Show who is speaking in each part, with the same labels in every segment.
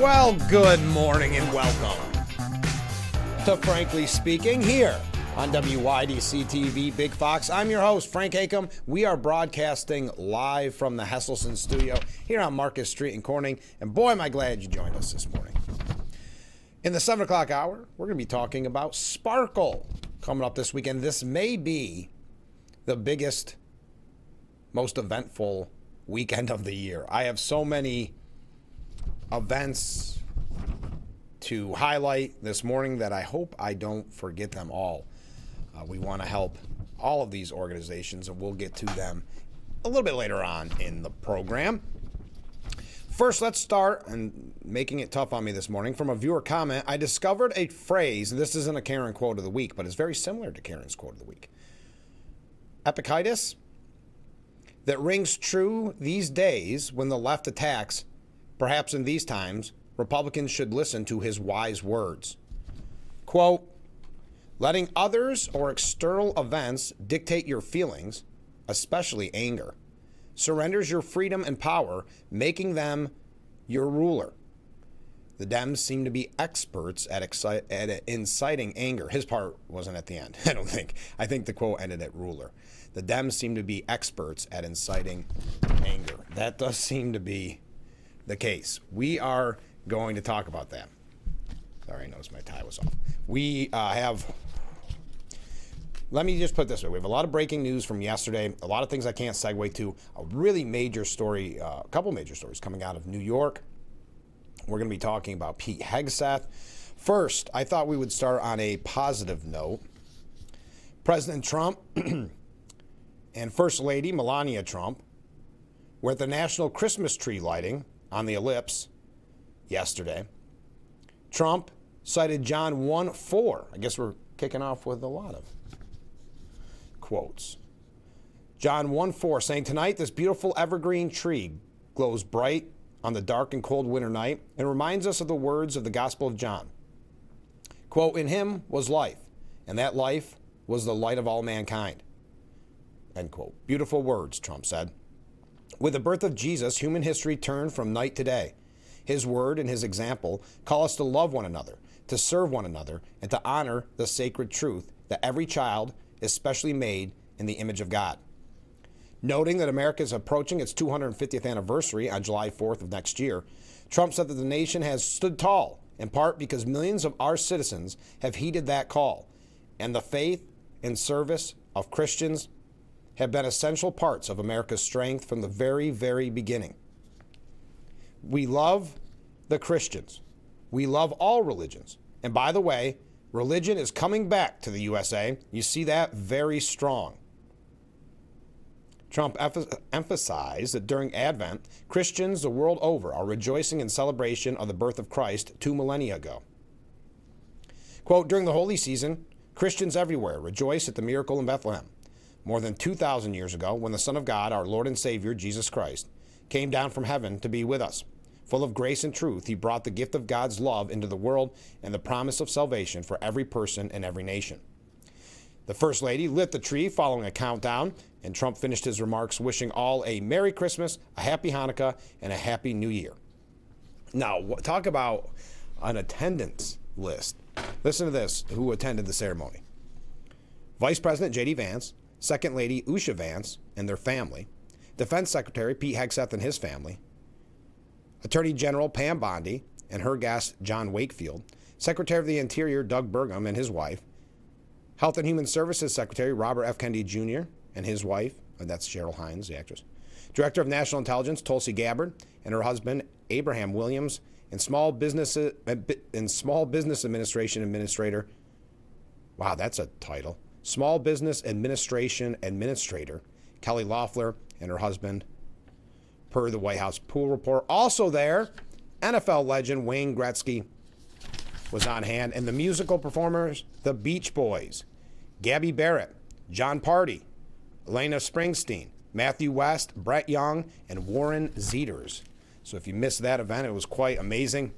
Speaker 1: Well, good morning and welcome to Frankly Speaking here on WYDC TV Big Fox. I'm your host, Frank Acom. We are broadcasting live from the Hesselson studio here on Marcus Street in Corning. And boy, am I glad you joined us this morning. In the 7 o'clock hour, we're going to be talking about Sparkle coming up this weekend. This may be the biggest, most eventful weekend of the year. I have so many events to highlight this morning that I hope I don't forget them all. We want to help all of these organizations, and we'll get to them a little bit later on in the program. First, let's start, and making it tough on me this morning, from a viewer comment. I discovered a phrase, and this isn't a Karen quote of the week, but it's very similar to Karen's quote of the week. Epicitis, that rings true these days when the left attacks. Perhaps in these times, Republicans should listen to his wise words. Quote, letting others or external events dictate your feelings, especially anger, surrenders your freedom and power, making them your ruler. The Dems seem to be experts at inciting anger. His part wasn't at the end, I don't think. I think the quote ended at ruler. The Dems seem to be experts at inciting anger. That does seem to be the case. We are going to talk about that. Sorry, I noticed my tie was off. Let me just put it this way. We have a lot of breaking news from yesterday, a lot of things I can't segue to, a really major story, a couple major stories coming out of New York. We're going to be talking about Pete Hegseth. First, I thought we would start on a positive note. President Trump and First Lady Melania Trump were at the National Christmas Tree lighting on the Ellipse yesterday. Trump cited John 1:4. I guess we're kicking off with a lot of quotes. John 1:4 saying, tonight this beautiful evergreen tree glows bright on the dark and cold winter night and reminds us of the words of the Gospel of John. Quote, in him was life, and that life was the light of all mankind. End quote. Beautiful words, Trump said. With the birth of Jesus, human history turned from night to day. His word and his example call us to love one another, to serve one another, and to honor the sacred truth that every child is specially made in the image of God. Noting that America is approaching its 250th anniversary on July 4th of next year, Trump said that the nation has stood tall, in part because millions of our citizens have heeded that call, and the faith and service of Christians have been essential parts of America's strength from the very, very beginning. We love the Christians. We love all religions. And by the way, religion is coming back to the USA. You see that very strong. Trump emphasized that during Advent, Christians the world over are rejoicing in celebration of the birth of Christ 2 millennia ago. Quote, during the holy season, Christians everywhere rejoice at the miracle in Bethlehem. More than 2,000 years ago, when the Son of God, our Lord and Savior, Jesus Christ, came down from heaven to be with us. Full of grace and truth, he brought the gift of God's love into the world and the promise of salvation for every person and every nation. The First Lady lit the tree following a countdown, and Trump finished his remarks wishing all a Merry Christmas, a Happy Hanukkah, and a Happy New Year. Now, talk about an attendance list. Listen to this, who attended the ceremony. Vice President J.D. Vance, Second Lady Usha Vance and their family, Defense Secretary Pete Hegseth and his family, Attorney General Pam Bondi and her guest John Wakefield, Secretary of the Interior Doug Burgum and his wife, Health and Human Services Secretary Robert F. Kennedy Jr. and his wife, that's Cheryl Hines, the actress, Director of National Intelligence Tulsi Gabbard and her husband Abraham Williams, and Small Business Administration Administrator, wow, that's a title, Small Business Administration Administrator Kelly Loeffler and her husband, per the White House Pool Report. Also there, NFL legend Wayne Gretzky was on hand, and the musical performers, the Beach Boys, Gabby Barrett, John Party, Elena Springsteen, Matthew West, Brett Young, and Warren Zeters. So if you missed that event, it was quite amazing.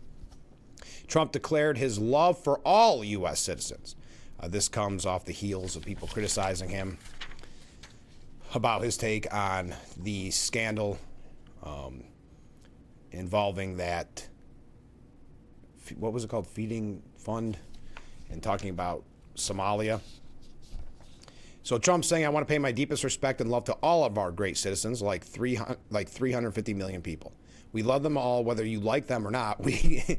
Speaker 1: Trump declared his love for all U.S. citizens. This comes off the heels of people criticizing him about his take on the scandal involving that what was it called? Feeding Fund, and talking about Somalia. So Trump's saying, I want to pay my deepest respect and love to all of our great citizens, like 350 million people. We love them all, whether you like them or not. That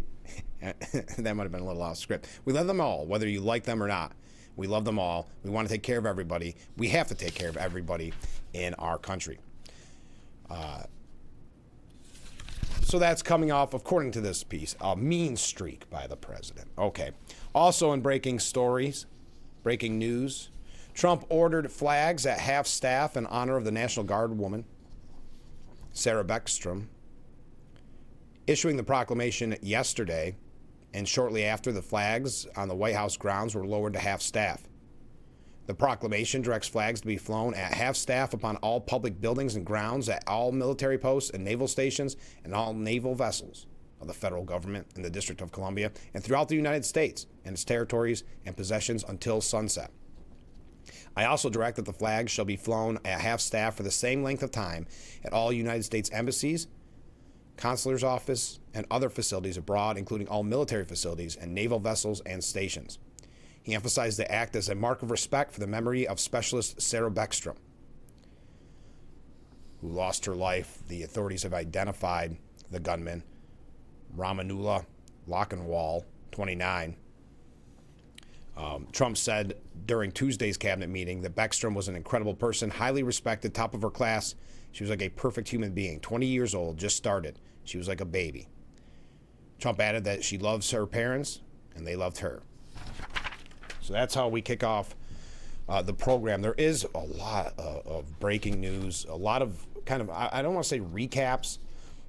Speaker 1: might have been a little off script. We love them all, whether you like them or not. We love them all. We want to take care of everybody. We have to take care of everybody in our country. So that's coming off, according to this piece, a mean streak by the president. Okay. Also in breaking news, Trump ordered flags at half-staff in honor of the National Guard woman, Sarah Beckstrom, issuing the proclamation yesterday, and shortly after, the flags on the White House grounds were lowered to half-staff. The proclamation directs flags to be flown at half-staff upon all public buildings and grounds, at all military posts and naval stations, and all naval vessels of the federal government in the District of Columbia, and throughout the United States and its territories and possessions until sunset. I also direct that the flags shall be flown at half-staff for the same length of time at all United States embassies, consular's office, and other facilities abroad, including all military facilities and naval vessels and stations. He emphasized the act as a mark of respect for the memory of Specialist Sarah Beckstrom, who lost her life. The authorities have identified the gunman, Ramanullah Lockenwall, 29. Trump said during Tuesday's cabinet meeting that Beckstrom was an incredible person, highly respected, top of her class. She was like a perfect human being, 20 years old, just started. She was like a baby. Trump added that she loves her parents, and they loved her. So that's how we kick off the program. There is a lot of breaking news, a lot of kind of, I don't want to say recaps,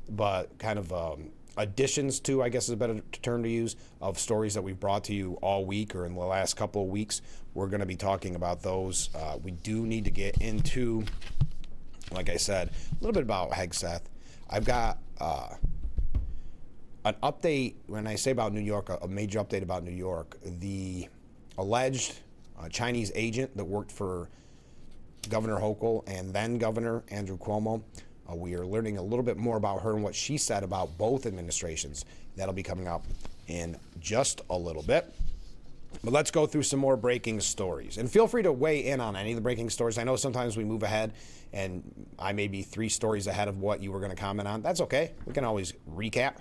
Speaker 1: but kind of additions to, I guess is a better term to use, of stories that we've brought to you all week or in the last couple of weeks. We're going to be talking about those. We do need to get into, like I said, a little bit about Hegseth. I've got an update, when I say about New York, a major update about New York. The alleged Chinese agent that worked for Governor Hochul and then Governor Andrew Cuomo. We are learning a little bit more about her and what she said about both administrations. That'll be coming up in just a little bit. But let's go through some more breaking stories. And feel free to weigh in on any of the breaking stories. I know sometimes we move ahead and I may be 3 stories ahead of what you were going to comment on. That's okay. We can always recap.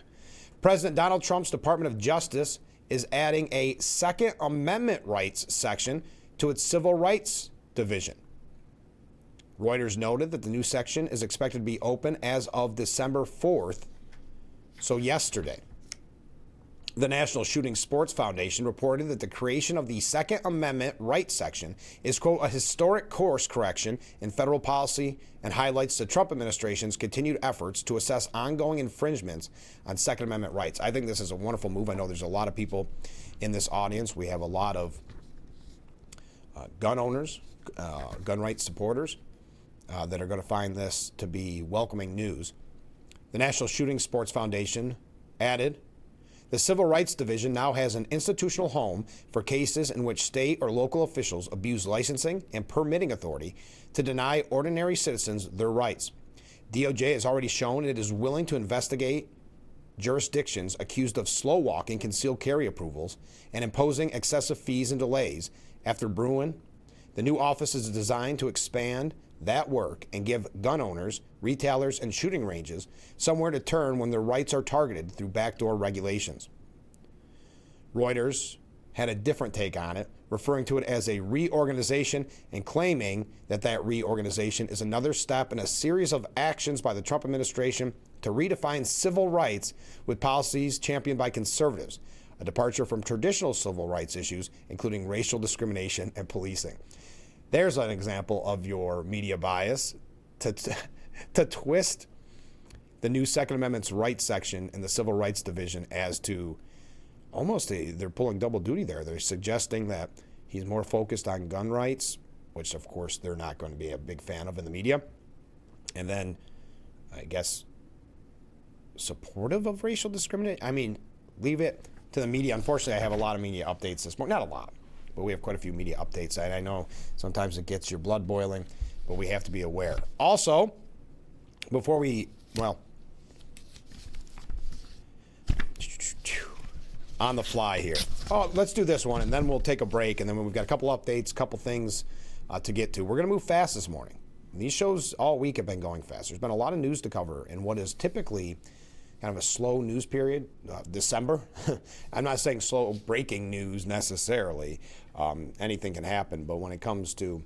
Speaker 1: President Donald Trump's Department of Justice is adding a Second Amendment rights section to its Civil Rights Division. Reuters noted that the new section is expected to be open as of December 4th, so yesterday. The National Shooting Sports Foundation reported that the creation of the Second Amendment rights section is, quote, a historic course correction in federal policy and highlights the Trump administration's continued efforts to assess ongoing infringements on Second Amendment rights. I think this is a wonderful move. I know there's a lot of people in this audience. We have a lot of gun owners, gun rights supporters that are going to find this to be welcoming news. The National Shooting Sports Foundation added, the Civil Rights Division now has an institutional home for cases in which state or local officials abuse licensing and permitting authority to deny ordinary citizens their rights. DOJ has already shown it is willing to investigate jurisdictions accused of slow walking concealed carry approvals and imposing excessive fees and delays. After Bruin, the new office is designed to expand that work and give gun owners, retailers, and shooting ranges somewhere to turn when their rights are targeted through backdoor regulations. Reuters had a different take on it, referring to it as a reorganization and claiming that that reorganization is another step in a series of actions by the Trump administration to redefine civil rights with policies championed by conservatives, a departure from traditional civil rights issues, including racial discrimination and policing. There's an example of your media bias to twist the new Second Amendment's rights section in the Civil Rights Division as to almost they're pulling double duty there. They're suggesting that he's more focused on gun rights, which of course they're not going to be a big fan of in the media. And then, I guess, supportive of racial discrimination. I mean, leave it to the media. Unfortunately, I have a lot of media updates this morning. Not a lot, but we have quite a few media updates. And I know sometimes it gets your blood boiling, but we have to be aware. Also, before we, on the fly here. Oh, let's do this one, and then we'll take a break, and then we've got a couple updates, a couple things to get to. We're going to move fast this morning. These shows all week have been going fast. There's been a lot of news to cover in what is typically kind of a slow news period, December. I'm not saying slow breaking news necessarily. Anything can happen, but when it comes to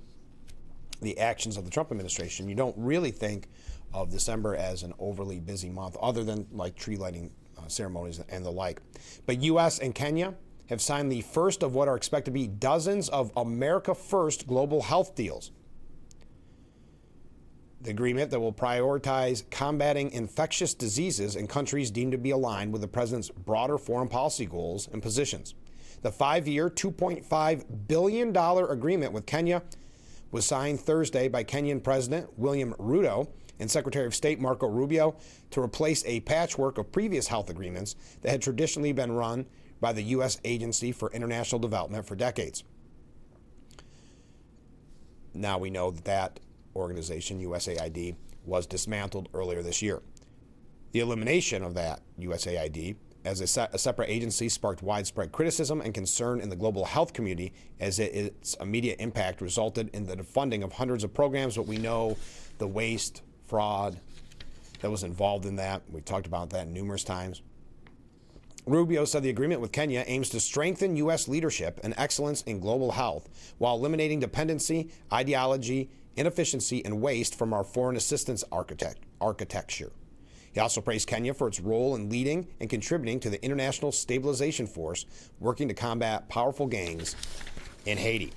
Speaker 1: the actions of the Trump administration, you don't really think of December as an overly busy month, other than like tree lighting ceremonies and the like. But U.S. and Kenya have signed the first of what are expected to be dozens of America First global health deals. The agreement that will prioritize combating infectious diseases in countries deemed to be aligned with the president's broader foreign policy goals and positions. The 5-year, $2.5 billion agreement with Kenya was signed Thursday by Kenyan President William Ruto and Secretary of State Marco Rubio to replace a patchwork of previous health agreements that had traditionally been run by the U.S. Agency for International Development for decades. Now we know that organization, USAID, was dismantled earlier this year. The elimination of that USAID as a separate agency sparked widespread criticism and concern in the global health community, as its immediate impact resulted in the defunding of hundreds of programs. But we know the waste, fraud that was involved in that. We talked about that numerous times. Rubio said the agreement with Kenya aims to strengthen U.S. leadership and excellence in global health while eliminating dependency, ideology, inefficiency, and waste from our foreign assistance architecture. He also praised Kenya for its role in leading and contributing to the International Stabilization Force working to combat powerful gangs in Haiti.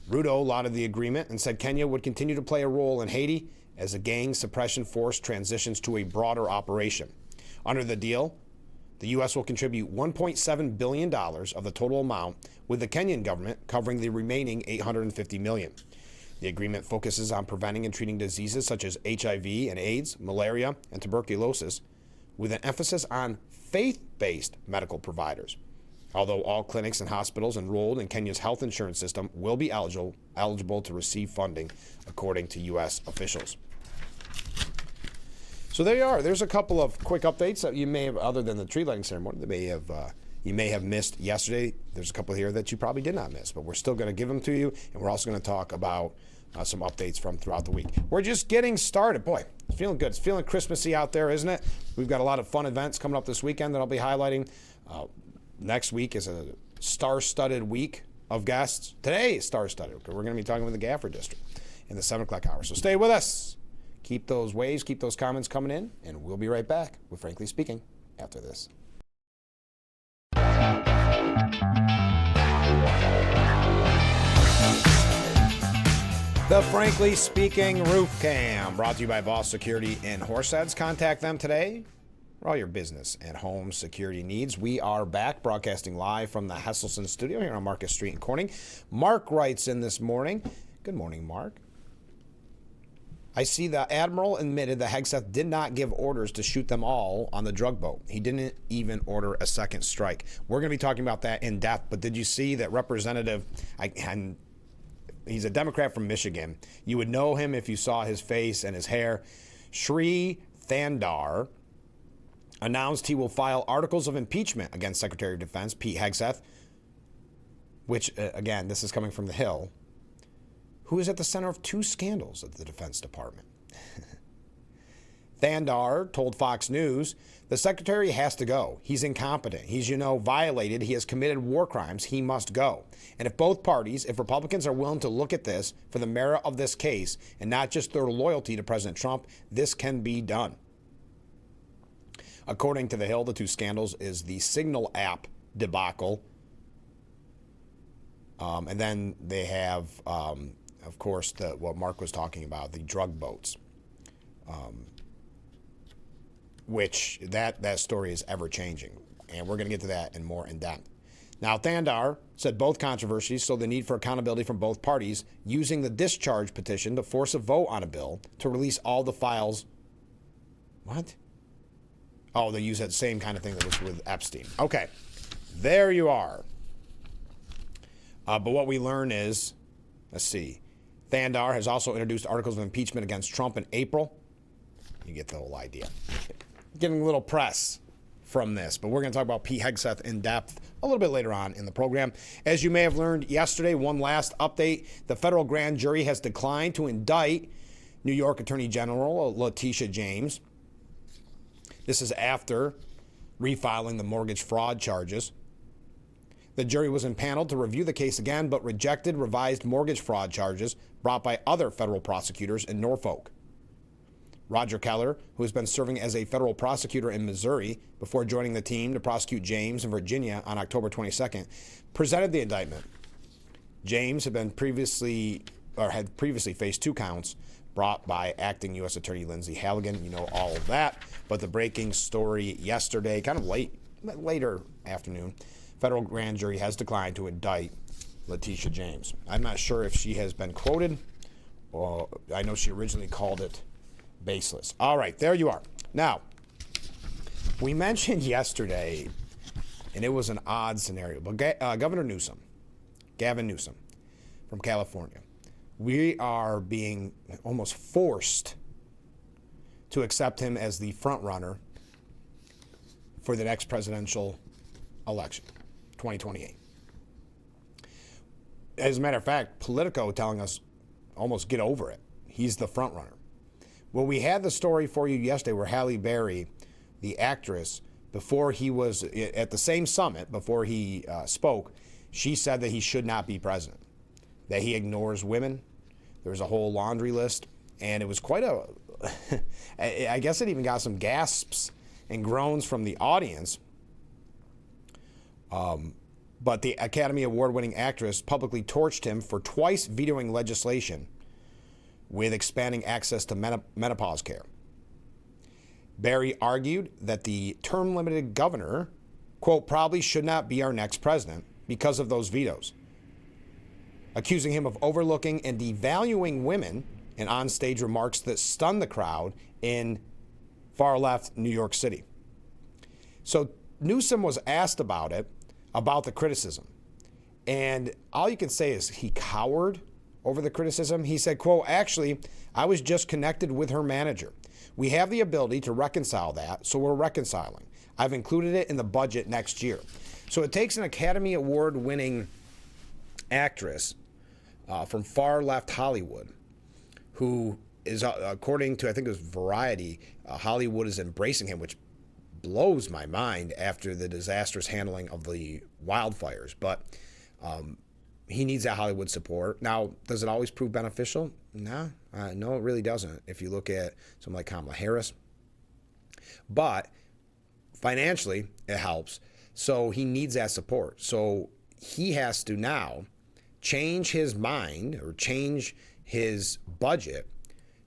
Speaker 1: Ruto lauded the agreement and said Kenya would continue to play a role in Haiti as the gang suppression force transitions to a broader operation. Under the deal, the U.S. will contribute $1.7 billion of the total amount, with the Kenyan government covering the remaining $850 million. The agreement focuses on preventing and treating diseases such as HIV and AIDS, malaria, and tuberculosis, with an emphasis on faith-based medical providers. Although all clinics and hospitals enrolled in Kenya's health insurance system will be eligible to receive funding, according to U.S. officials. So there you are. There's a couple of quick updates that you may have, other than the tree lighting ceremony, that you may have missed yesterday. There's a couple here that you probably did not miss, but we're still going to give them to you, and we're also going to talk about some updates from throughout the week. We're just getting started. Boy, it's feeling good. It's feeling Christmassy out there, isn't it? We've got a lot of fun events coming up this weekend that I'll be highlighting. Next week is a star-studded week of guests. Today is star-studded. We're going to be talking with the Gaffer District in the 7 o'clock hour. So stay with us. Keep those waves, keep those comments coming in, and we'll be right back with Frankly Speaking after this. The Frankly Speaking Roof Cam, brought to you by Voss Security in Horseheads. Contact them today for all your business and home security needs. We are back broadcasting live from the Hesselson studio here on Marcus Street in Corning. Mark writes in this morning. Good morning, Mark. I see the Admiral admitted that Hegseth did not give orders to shoot them all on the drug boat. He didn't even order a second strike. We're going to be talking about that in depth, but did you see that Representative, he's a Democrat from Michigan. You would know him if you saw his face and his hair. Sri Thandar announced he will file articles of impeachment against Secretary of Defense Pete Hegseth, which, again, this is coming from the Hill, who is at the center of 2 scandals at the Defense Department. Thandar told Fox News, the secretary has to go. He's incompetent. He's, violated. He has committed war crimes. He must go. And if both parties, if Republicans are willing to look at this for the merit of this case and not just their loyalty to President Trump, this can be done. According to the Hill, the 2 scandals is the Signal app debacle. And then they have, of course, what Mark was talking about, the drug boats. Which that story is ever changing. And we're going to get to that and more in depth. Now, Thandar said both controversies show the need for accountability from both parties, using the discharge petition to force a vote on a bill to release all the files. What? Oh, they use that same kind of thing that was with Epstein. Okay, there you are. But what we learn is, let's see, Thandar has also introduced articles of impeachment against Trump in April. You get the whole idea. Getting a little press from this. But we're going to talk about Pete Hegseth in depth a little bit later on in the program. As you may have learned yesterday, one last update, the federal grand jury has declined to indict New York Attorney General Letitia James. This is after refiling the mortgage fraud charges. The jury was impaneled to review the case again, but rejected revised mortgage fraud charges brought by other federal prosecutors in Norfolk. Roger Keller, who has been serving as a federal prosecutor in Missouri before joining the team to prosecute James in Virginia on October 22nd, presented the indictment. James had previously faced 2 counts brought by acting U.S. Attorney Lindsay Halligan. You know all of that. But the breaking story yesterday, kind of later afternoon, federal grand jury has declined to indict Letitia James. I'm not sure if she has been quoted, or I know she originally called it baseless. All right, there you are. Now, we mentioned yesterday, and it was an odd scenario, but Governor Newsom, Gavin Newsom from California, we are being almost forced to accept him as the front runner for the next presidential election, 2028. As a matter of fact, Politico telling us almost get over it. He's the front runner. Well, we had the story for you yesterday where Halle Berry, the actress, before he was at the same summit, before he spoke, she said that he should not be president, that he ignores women. There was a whole laundry list, and it was quite I guess it even got some gasps and groans from the audience. But the Academy Award-winning actress publicly torched him for twice vetoing legislation with expanding access to menopause care. Berry argued that the term-limited governor, quote, probably should not be our next president because of those vetoes, accusing him of overlooking and devaluing women in on-stage remarks that stunned the crowd in far-left New York City. So Newsom was asked about the criticism. And all you can say is he cowered over the criticism. He said, quote, actually, I was just connected with her manager. We have the ability to reconcile that, so we're reconciling. I've included it in the budget next year. So it takes an Academy Award-winning actress from far-left Hollywood who is, according to, I think it was Variety, Hollywood is embracing him, which blows my mind after the disastrous handling of the wildfires. But he needs that Hollywood support. Now, does it always prove beneficial? No, it really doesn't. If you look at someone like Kamala Harris. But financially, it helps. So he needs that support. So he has to now change his mind or change his budget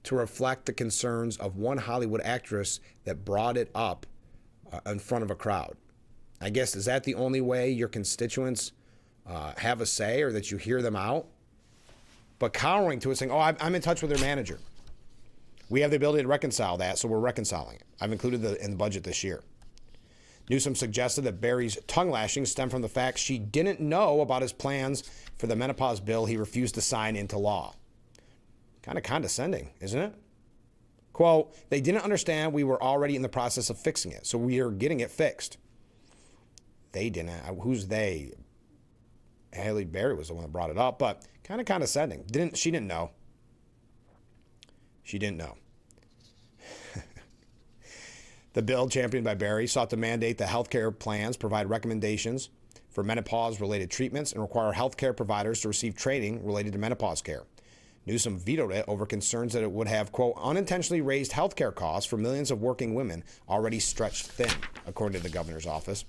Speaker 1: to reflect the concerns of one Hollywood actress that brought it up in front of a crowd. I guess, is that the only way your constituents have a say, or that you hear them out? But cowering to it, saying, I'm in touch with their manager. We have the ability to reconcile that, so we're reconciling it. I've included it in the budget this year. Newsom suggested that Berry's tongue lashing stemmed from the fact she didn't know about his plans for the menopause bill he refused to sign into law. Kind of condescending, isn't it? Quote, they didn't understand we were already in the process of fixing it, so we are getting it fixed. They didn't. Who's they? Halle Berry was the one that brought it up, but kind of condescending. She didn't know. She didn't know. The bill, championed by Berry, sought to mandate that healthcare plans provide recommendations for menopause-related treatments and require healthcare providers to receive training related to menopause care. Newsom vetoed it over concerns that it would have, quote, unintentionally raised healthcare costs for millions of working women already stretched thin, according to the governor's office.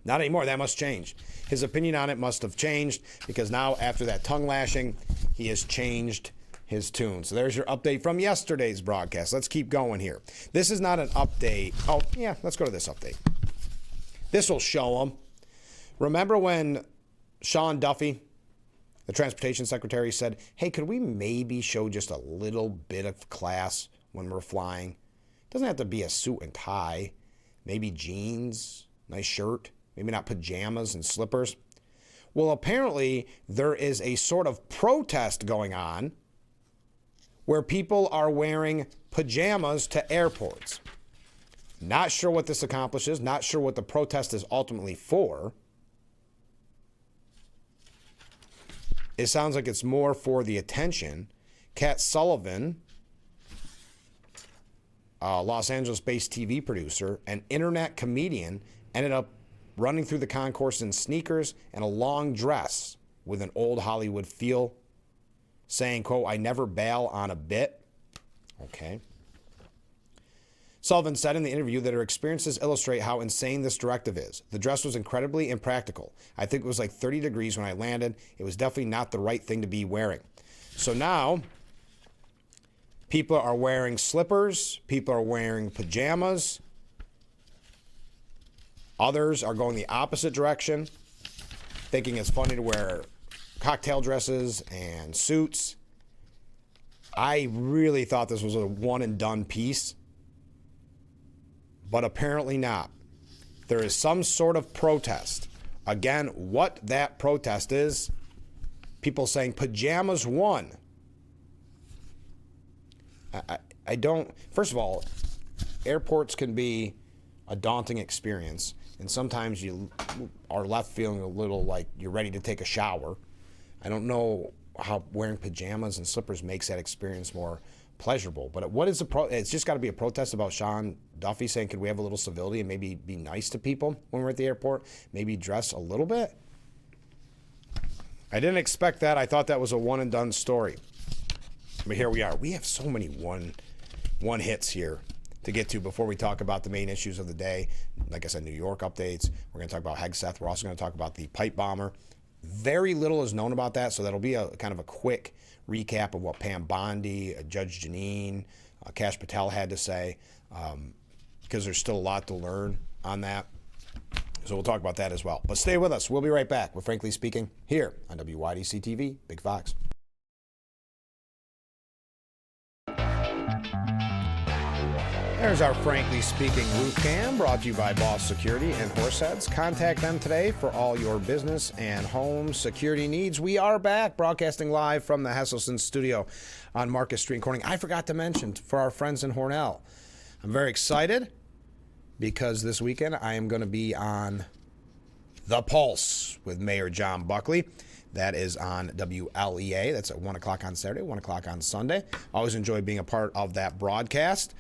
Speaker 1: Not anymore. That must change. His opinion on it must have changed because now, after that tongue lashing, he has changed his tune. So there's your update from yesterday's broadcast. Let's keep going here. This is not an update. Oh, yeah, let's go to this update. This will show them. Remember when Sean Duffy, the transportation secretary, said, hey, could we maybe show just a little bit of class when we're flying? It doesn't have to be a suit and tie. Maybe jeans, nice shirt, maybe not pajamas and slippers. Well, apparently there is a sort of protest going on where people are wearing pajamas to airports. Not sure what this accomplishes, not sure what the protest is ultimately for. It sounds like it's more for the attention. Kat Sullivan, a Los Angeles-based TV producer and internet comedian, ended up running through the concourse in sneakers and a long dress with an old Hollywood feel, saying, quote, "I never bail on a bit." Okay. Sullivan said in the interview that her experiences illustrate how insane this directive is. "The dress was incredibly impractical. I think it was like 30 degrees when I landed. It was definitely not the right thing to be wearing." So now, people are wearing slippers. People are wearing pajamas. Others are going the opposite direction, thinking it's funny to wear cocktail dresses and suits. I really thought this was a one-and-done piece. But apparently not. There is some sort of protest. Again, what that protest is, people saying pajamas won. I don't, first of all, airports can be a daunting experience, and sometimes you are left feeling a little like you're ready to take a shower. I don't know how wearing pajamas and slippers makes that experience more pleasurable. But what is it's just got to be a protest about Sean Duffy saying, could we have a little civility and maybe be nice to people when we're at the airport? Maybe dress a little bit? I didn't expect that. I thought that was a one-and-done story. But here we are. We have so many one hits here to get to before we talk about the main issues of the day. Like I said, New York updates. We're going to talk about Hegseth. We're also going to talk about the pipe bomber. Very little is known about that, so that'll be a kind of a quick recap of what Pam Bondi, Judge Janine, Kash Patel had to say, because there's still a lot to learn on that. So we'll talk about that as well. But stay with us. We'll be right back with Frankly Speaking here on WYDC TV, Big Fox. There's our Frankly Speaking roof cam, brought to you by Boss Security and Horseheads. Contact them today for all your business and home security needs. We are back, broadcasting live from the Hesselson studio on Marcus Street in Corning. I forgot to mention for our friends in Hornell, I'm very excited because this weekend I am going to be on The Pulse with Mayor John Buckley. That is on WLEA. That's at 1 o'clock on Saturday, 1 o'clock on Sunday. Always enjoy being a part of that broadcast.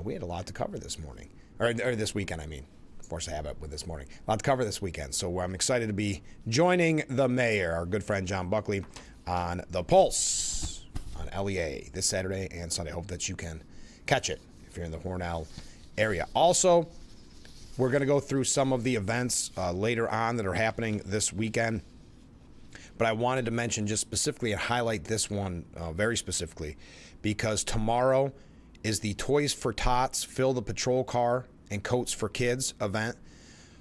Speaker 1: We had a lot to cover this morning, or this weekend, I mean. Force a habit with this morning. A lot to cover this weekend, so I'm excited to be joining the mayor, our good friend John Buckley, on The Pulse on LEA this Saturday and Sunday. I hope that you can catch it if you're in the Hornell area. Also, we're going to go through some of the events later on that are happening this weekend, but I wanted to mention just specifically and highlight this one very specifically because tomorrow is the Toys for Tots Fill the Patrol Car and Coats for Kids event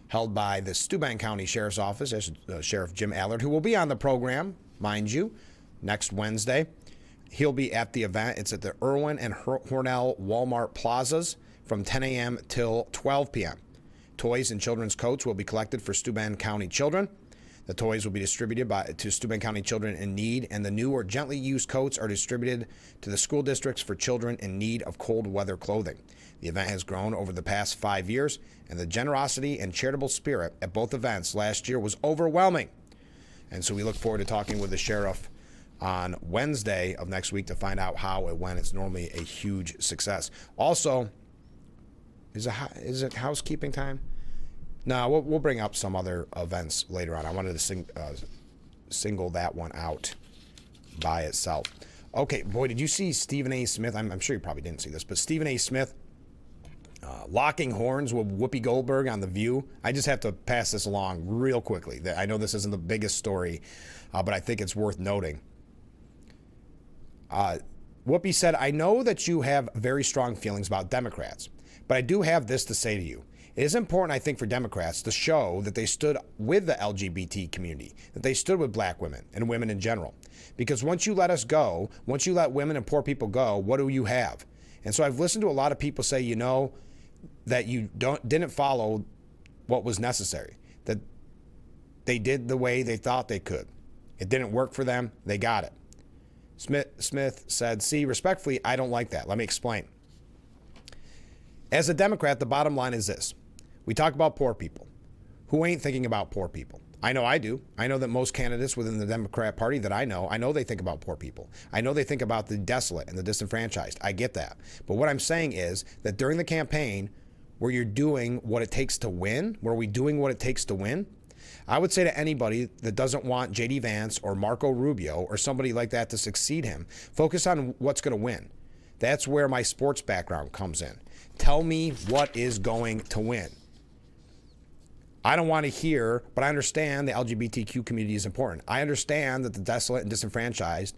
Speaker 1: held by the Steuben County Sheriff's Office. There's Sheriff Jim Allard, who will be on the program, mind you, next Wednesday. He'll be at the event. It's at the Irwin and Hornell Walmart Plazas from 10 a.m. till 12 p.m. Toys and children's coats will be collected for Steuben County children. The toys will be distributed to Steuben County children in need, and the new or gently used coats are distributed to the school districts for children in need of cold weather clothing. The event has grown over the past 5 years, and the generosity and charitable spirit at both events last year was overwhelming. And so we look forward to talking with the sheriff on Wednesday of next week to find out how it went. It's normally a huge success. Also, is it housekeeping time? No, we'll bring up some other events later on. I wanted to single that one out by itself. Okay, boy, did you see Stephen A. Smith? I'm sure you probably didn't see this, but Stephen A. Smith locking horns with Whoopi Goldberg on The View. I just have to pass this along real quickly. I know this isn't the biggest story, but I think it's worth noting. Whoopi said, "I know that you have very strong feelings about Democrats, but I do have this to say to you. It is important, I think, for Democrats to show that they stood with the LGBT community, that they stood with black women and women in general. Because once you let us go, once you let women and poor people go, what do you have?" And so I've listened to a lot of people say, that you didn't follow what was necessary, that they did the way they thought they could. It didn't work for them. They got it. Smith said, "See, respectfully, I don't like that. Let me explain. As a Democrat, the bottom line is this. We talk about poor people. Who ain't thinking about poor people? I know I do. I know that most candidates within the Democrat Party that I know they think about poor people. I know they think about the desolate and the disenfranchised. I get that. But what I'm saying is that during the campaign, where you're doing what it takes to win, where are we doing what it takes to win? I would say to anybody that doesn't want J.D. Vance or Marco Rubio or somebody like that to succeed him, focus on what's going to win. That's where my sports background comes in. Tell me what is going to win. I don't want to hear, but I understand the LGBTQ community is important. I understand that the desolate and disenfranchised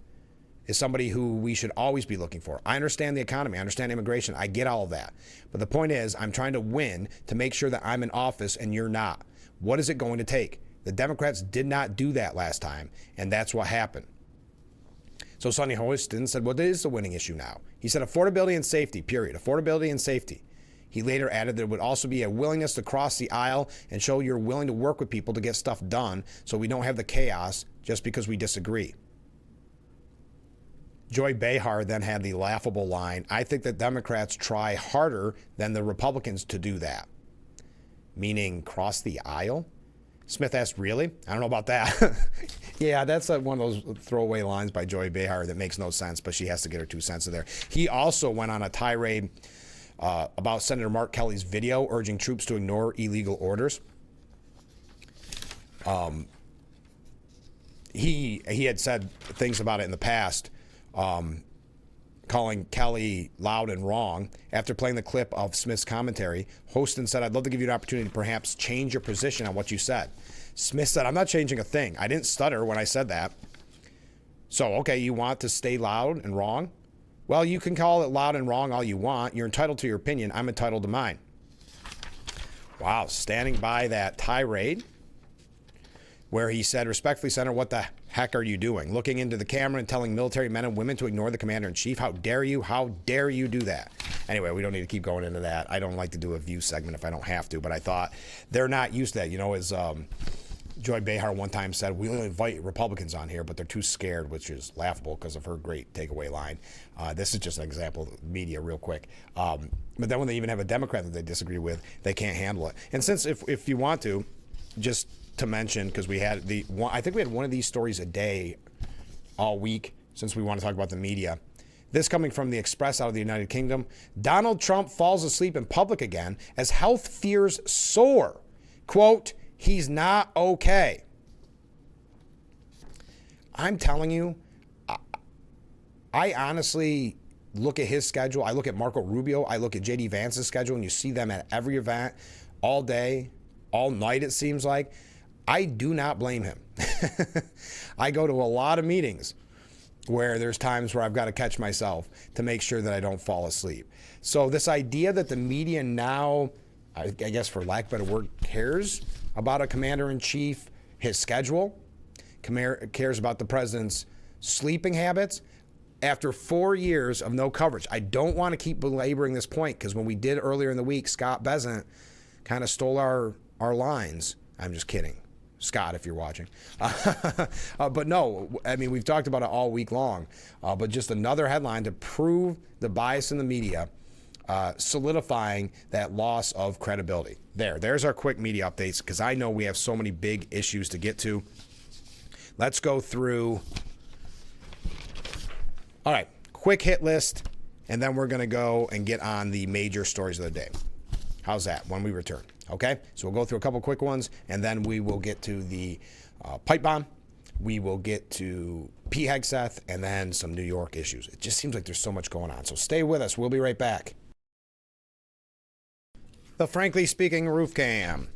Speaker 1: is somebody who we should always be looking for. I understand the economy. I understand immigration. I get all of that. But the point is, I'm trying to win to make sure that I'm in office and you're not. What is it going to take? The Democrats did not do that last time, and that's what happened. So Sonny Hoiston said, what is the winning issue now? He said affordability and safety, period. Affordability and safety. He later added there would also be a willingness to cross the aisle and show you're willing to work with people to get stuff done so we don't have the chaos just because we disagree. Joy Behar then had the laughable line, I think that Democrats try harder than the Republicans to do that. Meaning cross the aisle? Smith asked, really? I don't know about that. Yeah, that's one of those throwaway lines by Joy Behar that makes no sense, but she has to get her 2 cents in there. He also went on a tirade about Senator Mark Kelly's video urging troops to ignore illegal orders. He had said things about it in the past, calling Kelly loud and wrong. After playing the clip of Smith's commentary, Hostin said, I'd love to give you an opportunity to perhaps change your position on what you said. Smith said, I'm not changing a thing. I didn't stutter when I said that. So, okay, you want to stay loud and wrong? Well, you can call it loud and wrong all you want. You're entitled to your opinion. I'm entitled to mine. Wow, standing by that tirade where he said, respectfully, Senator, what the heck are you doing? Looking into the camera and telling military men and women to ignore the commander-in-chief? How dare you? How dare you do that? Anyway, we don't need to keep going into that. I don't like to do a view segment if I don't have to, but I thought they're not used to that. You know, as Joy Behar one time said, we only invite Republicans on here, but they're too scared, which is laughable because of her great takeaway line. This is just an example of media real quick. But then when they even have a Democrat that they disagree with, they can't handle it. And since if you want to, just to mention, because we had I think we had one of these stories a day all week since we want to talk about the media. This coming from the Express out of the United Kingdom. Donald Trump falls asleep in public again as health fears soar. Quote, he's not okay. I'm telling you, I honestly look at his schedule. I look at Marco Rubio. I look at J.D. Vance's schedule, and you see them at every event all day, all night, it seems like. I do not blame him. I go to a lot of meetings where there's times where I've got to catch myself to make sure that I don't fall asleep. So this idea that the media now, I guess for lack of a better word, cares about a commander-in-chief, his schedule, cares about the president's sleeping habits, after 4 years of no coverage. I don't want to keep belaboring this point because when we did earlier in the week, Scott Besant kind of stole our lines. I'm just kidding. Scott, if you're watching. But no, I mean, we've talked about it all week long. But just another headline to prove the bias in the media, solidifying that loss of credibility. There's our quick media updates because I know we have so many big issues to get to. Let's go through. All right, quick hit list, and then we're going to go and get on the major stories of the day. How's that when we return? Okay, so we'll go through a couple quick ones, and then we will get to the pipe bomb. We will get to P. Hegseth, and then some New York issues. It just seems like there's so much going on. So stay with us. We'll be right back. The Frankly Speaking Roof Cam,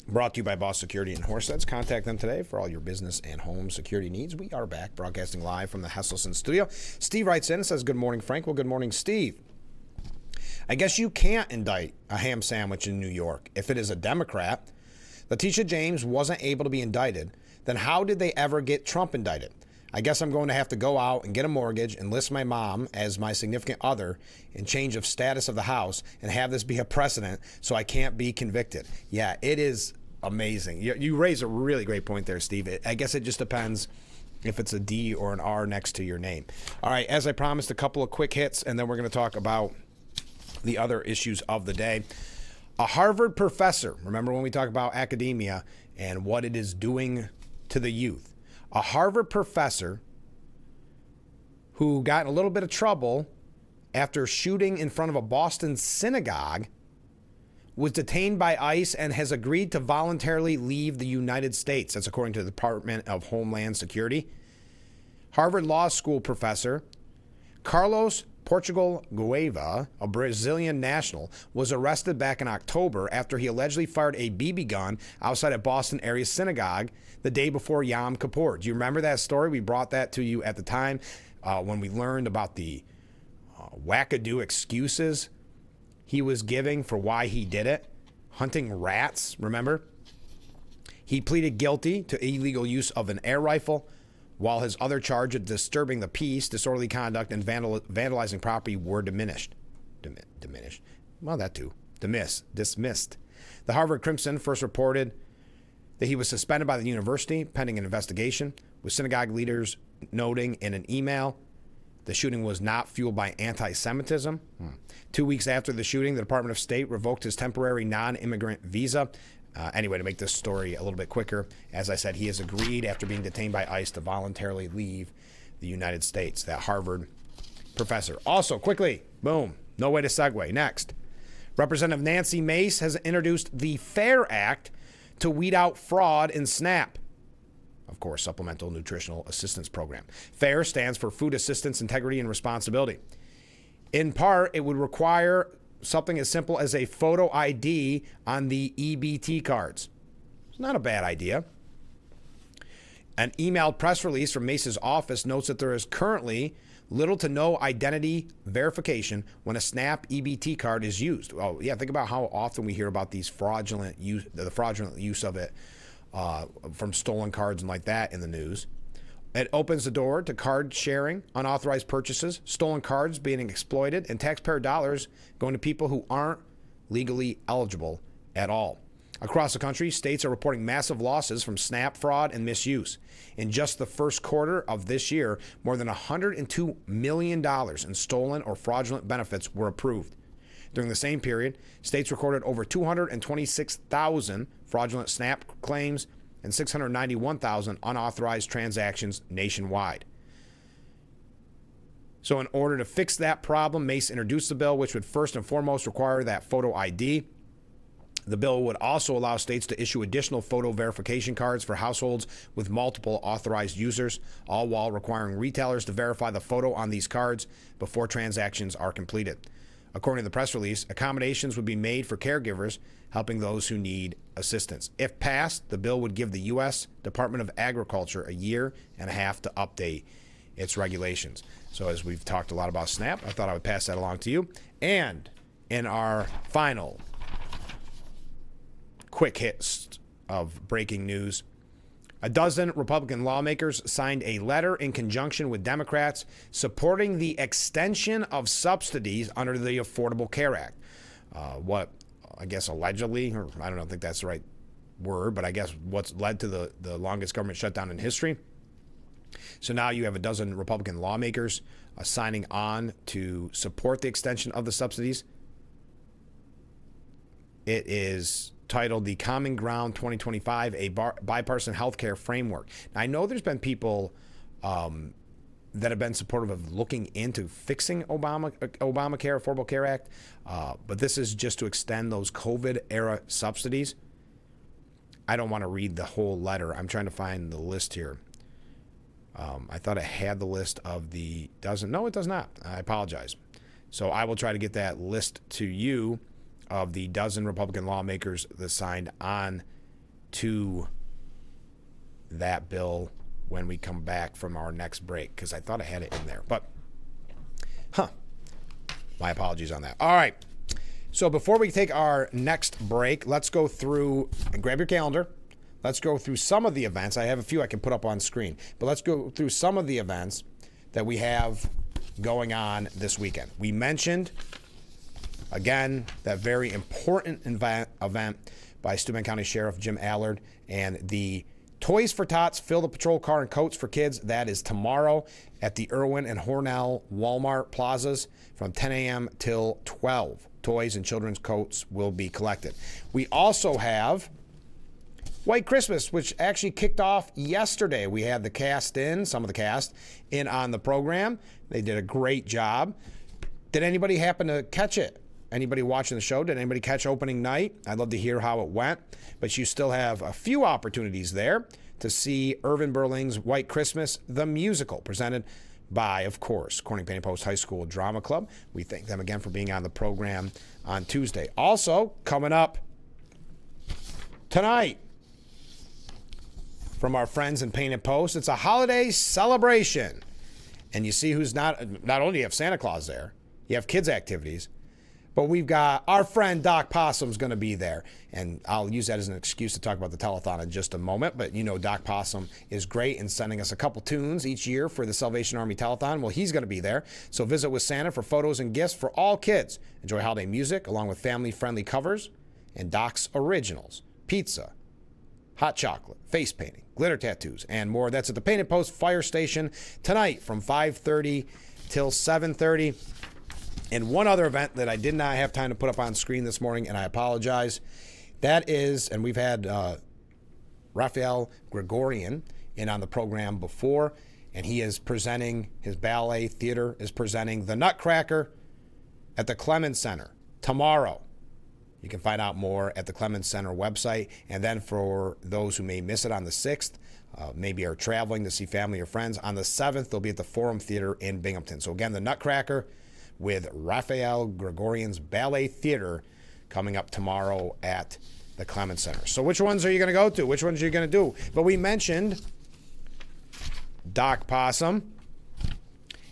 Speaker 1: brought to you by Boss Security in Horseheads. Contact them today for all your business and home security needs. We are back, broadcasting live from the Hesselson studio. Steve writes in and says, good morning, Frank. Well, good morning, Steve. I guess you can't indict a ham sandwich in New York. If it is a Democrat, Letitia James wasn't able to be indicted, then how did they ever get Trump indicted? I guess I'm going to have to go out and get a mortgage, enlist my mom as my significant other in change of status of the house, and have this be a precedent so I can't be convicted. Yeah, it is amazing. You raise a really great point there, Steve. I guess it just depends if it's a D or an R next to your name. All right, as I promised, a couple of quick hits, and then we're going to talk about the other issues of the day. A Harvard professor, remember when we talk about academia and what it is doing to the youth, a Harvard professor who got in a little bit of trouble after shooting in front of a Boston synagogue was detained by ICE and has agreed to voluntarily leave the United States. That's according to the Department of Homeland Security. Harvard Law School professor Carlos Portugal Gueva, a Brazilian national, was arrested back in October after he allegedly fired a BB gun outside a Boston area synagogue the day before Yom Kippur. Do you remember that story? We brought that to you at the time when we learned about the wackadoo excuses he was giving for why he did it. Hunting rats, remember? He pleaded guilty to illegal use of an air rifle, while his other charge of disturbing the peace, disorderly conduct, and vandalizing property were diminished. Well, that too. Dismissed. The Harvard Crimson first reported that he was suspended by the university pending an investigation, with synagogue leaders noting in an email the shooting was not fueled by anti-Semitism. 2 weeks after the shooting, the Department of State revoked his temporary non-immigrant visa. Anyway, to make this story a little bit quicker, as I said, he has agreed after being detained by ICE to voluntarily leave the United States, that Harvard professor. Also, quickly, boom, no way to segue. Next, Representative Nancy Mace has introduced the FAIR Act to weed out fraud in SNAP. Of course, Supplemental Nutritional Assistance Program. FAIR stands for Food Assistance, Integrity, and Responsibility. In part, it would require something as simple as a photo ID on the EBT cards. It's not a bad idea. An emailed press release from Mace's office notes that there is currently little to no identity verification when a SNAP EBT card is used. Oh, yeah, think about how often we hear about these fraudulent use of it from stolen cards and like that in the news. It opens the door to card sharing, unauthorized purchases, stolen cards being exploited, and taxpayer dollars going to people who aren't legally eligible at all. Across the country, states are reporting massive losses from SNAP fraud and misuse. In just the first quarter of this year, more than $102 million in stolen or fraudulent benefits were approved. During the same period, states recorded over 226,000 fraudulent SNAP claims and 691,000 unauthorized transactions nationwide. So in order to fix that problem, Mace introduced the bill, which would first and foremost require that photo ID. The bill would also allow states to issue additional photo verification cards for households with multiple authorized users, all while requiring retailers to verify the photo on these cards before transactions are completed. According to the press release, accommodations would be made for caregivers, helping those who need assistance. If passed, the bill would give the U.S. Department of Agriculture a year and a half to update its regulations. So as we've talked a lot about SNAP, I thought I would pass that along to you. And in our final quick hits of breaking news, a dozen Republican lawmakers signed a letter in conjunction with Democrats supporting the extension of subsidies under the Affordable Care Act. What I guess allegedly, or I don't think that's the right word, but I guess what's led to the longest government shutdown in history. So now you have a dozen Republican lawmakers signing on to support the extension of the subsidies. It is titled the Common Ground 2025, a bipartisan healthcare framework. Now, I know there's been people that have been supportive of looking into fixing Obamacare, Affordable Care Act, but this is just to extend those COVID-era subsidies. I don't want to read the whole letter. I'm trying to find the list here. I thought it had the list of the dozen. No, it does not. I apologize. So I will try to get that list to you of the dozen Republican lawmakers that signed on to that bill when we come back from our next break, because I thought I had it in there. But, my apologies on that. All right. So before we take our next break, let's go through and grab your calendar. Let's go through some of the events. I have a few I can put up on screen, but let's go through some of the events that we have going on this weekend. We mentioned, again, that very important event by Steuben County Sheriff Jim Allard and the Toys for Tots, Fill the Patrol Car and Coats for Kids. That is tomorrow at the Irwin and Hornell Walmart plazas from 10 a.m. till 12 toys and children's coats will be collected. We also have White Christmas, which actually kicked off yesterday. We had some of the cast in on the program. They did a great job. Did anybody happen to catch it? Anybody watching the show? Did anybody catch opening night? I'd love to hear how it went. But you still have a few opportunities there to see Irvin Berling's White Christmas, the musical, presented by, of course, Corning Painting Post High School Drama Club. We thank them again for being on the program on Tuesday. Also, coming up tonight, from our friends in Painted Post, it's a holiday celebration. And you see who's not only do you have Santa Claus there, you have kids' activities, but we've got our friend Doc Possum's going to be there. And I'll use that as an excuse to talk about the telethon in just a moment. But you know Doc Possum is great in sending us a couple tunes each year for the Salvation Army telethon. Well, he's going to be there. So visit with Santa for photos and gifts for all kids. Enjoy holiday music along with family-friendly covers and Doc's originals, pizza, hot chocolate, face painting, glitter tattoos, and more. That's at the Painted Post Fire Station tonight from 5:30 till 7:30. And one other event that I did not have time to put up on screen this morning, and I apologize, that is, and we've had Raphael Gregorian in on the program before, and he is presenting, his ballet theater is presenting The Nutcracker at the Clemens Center tomorrow. You can find out more at the Clemens Center website. And then for those who may miss it on the 6th, maybe are traveling to see family or friends, on the 7th, they'll be at the Forum Theater in Binghamton. So again, The Nutcracker with Raphael Gregorian's Ballet Theater coming up tomorrow at the Clemens Center. So which ones are you going to go to? Which ones are you going to do? But we mentioned Doc Possum.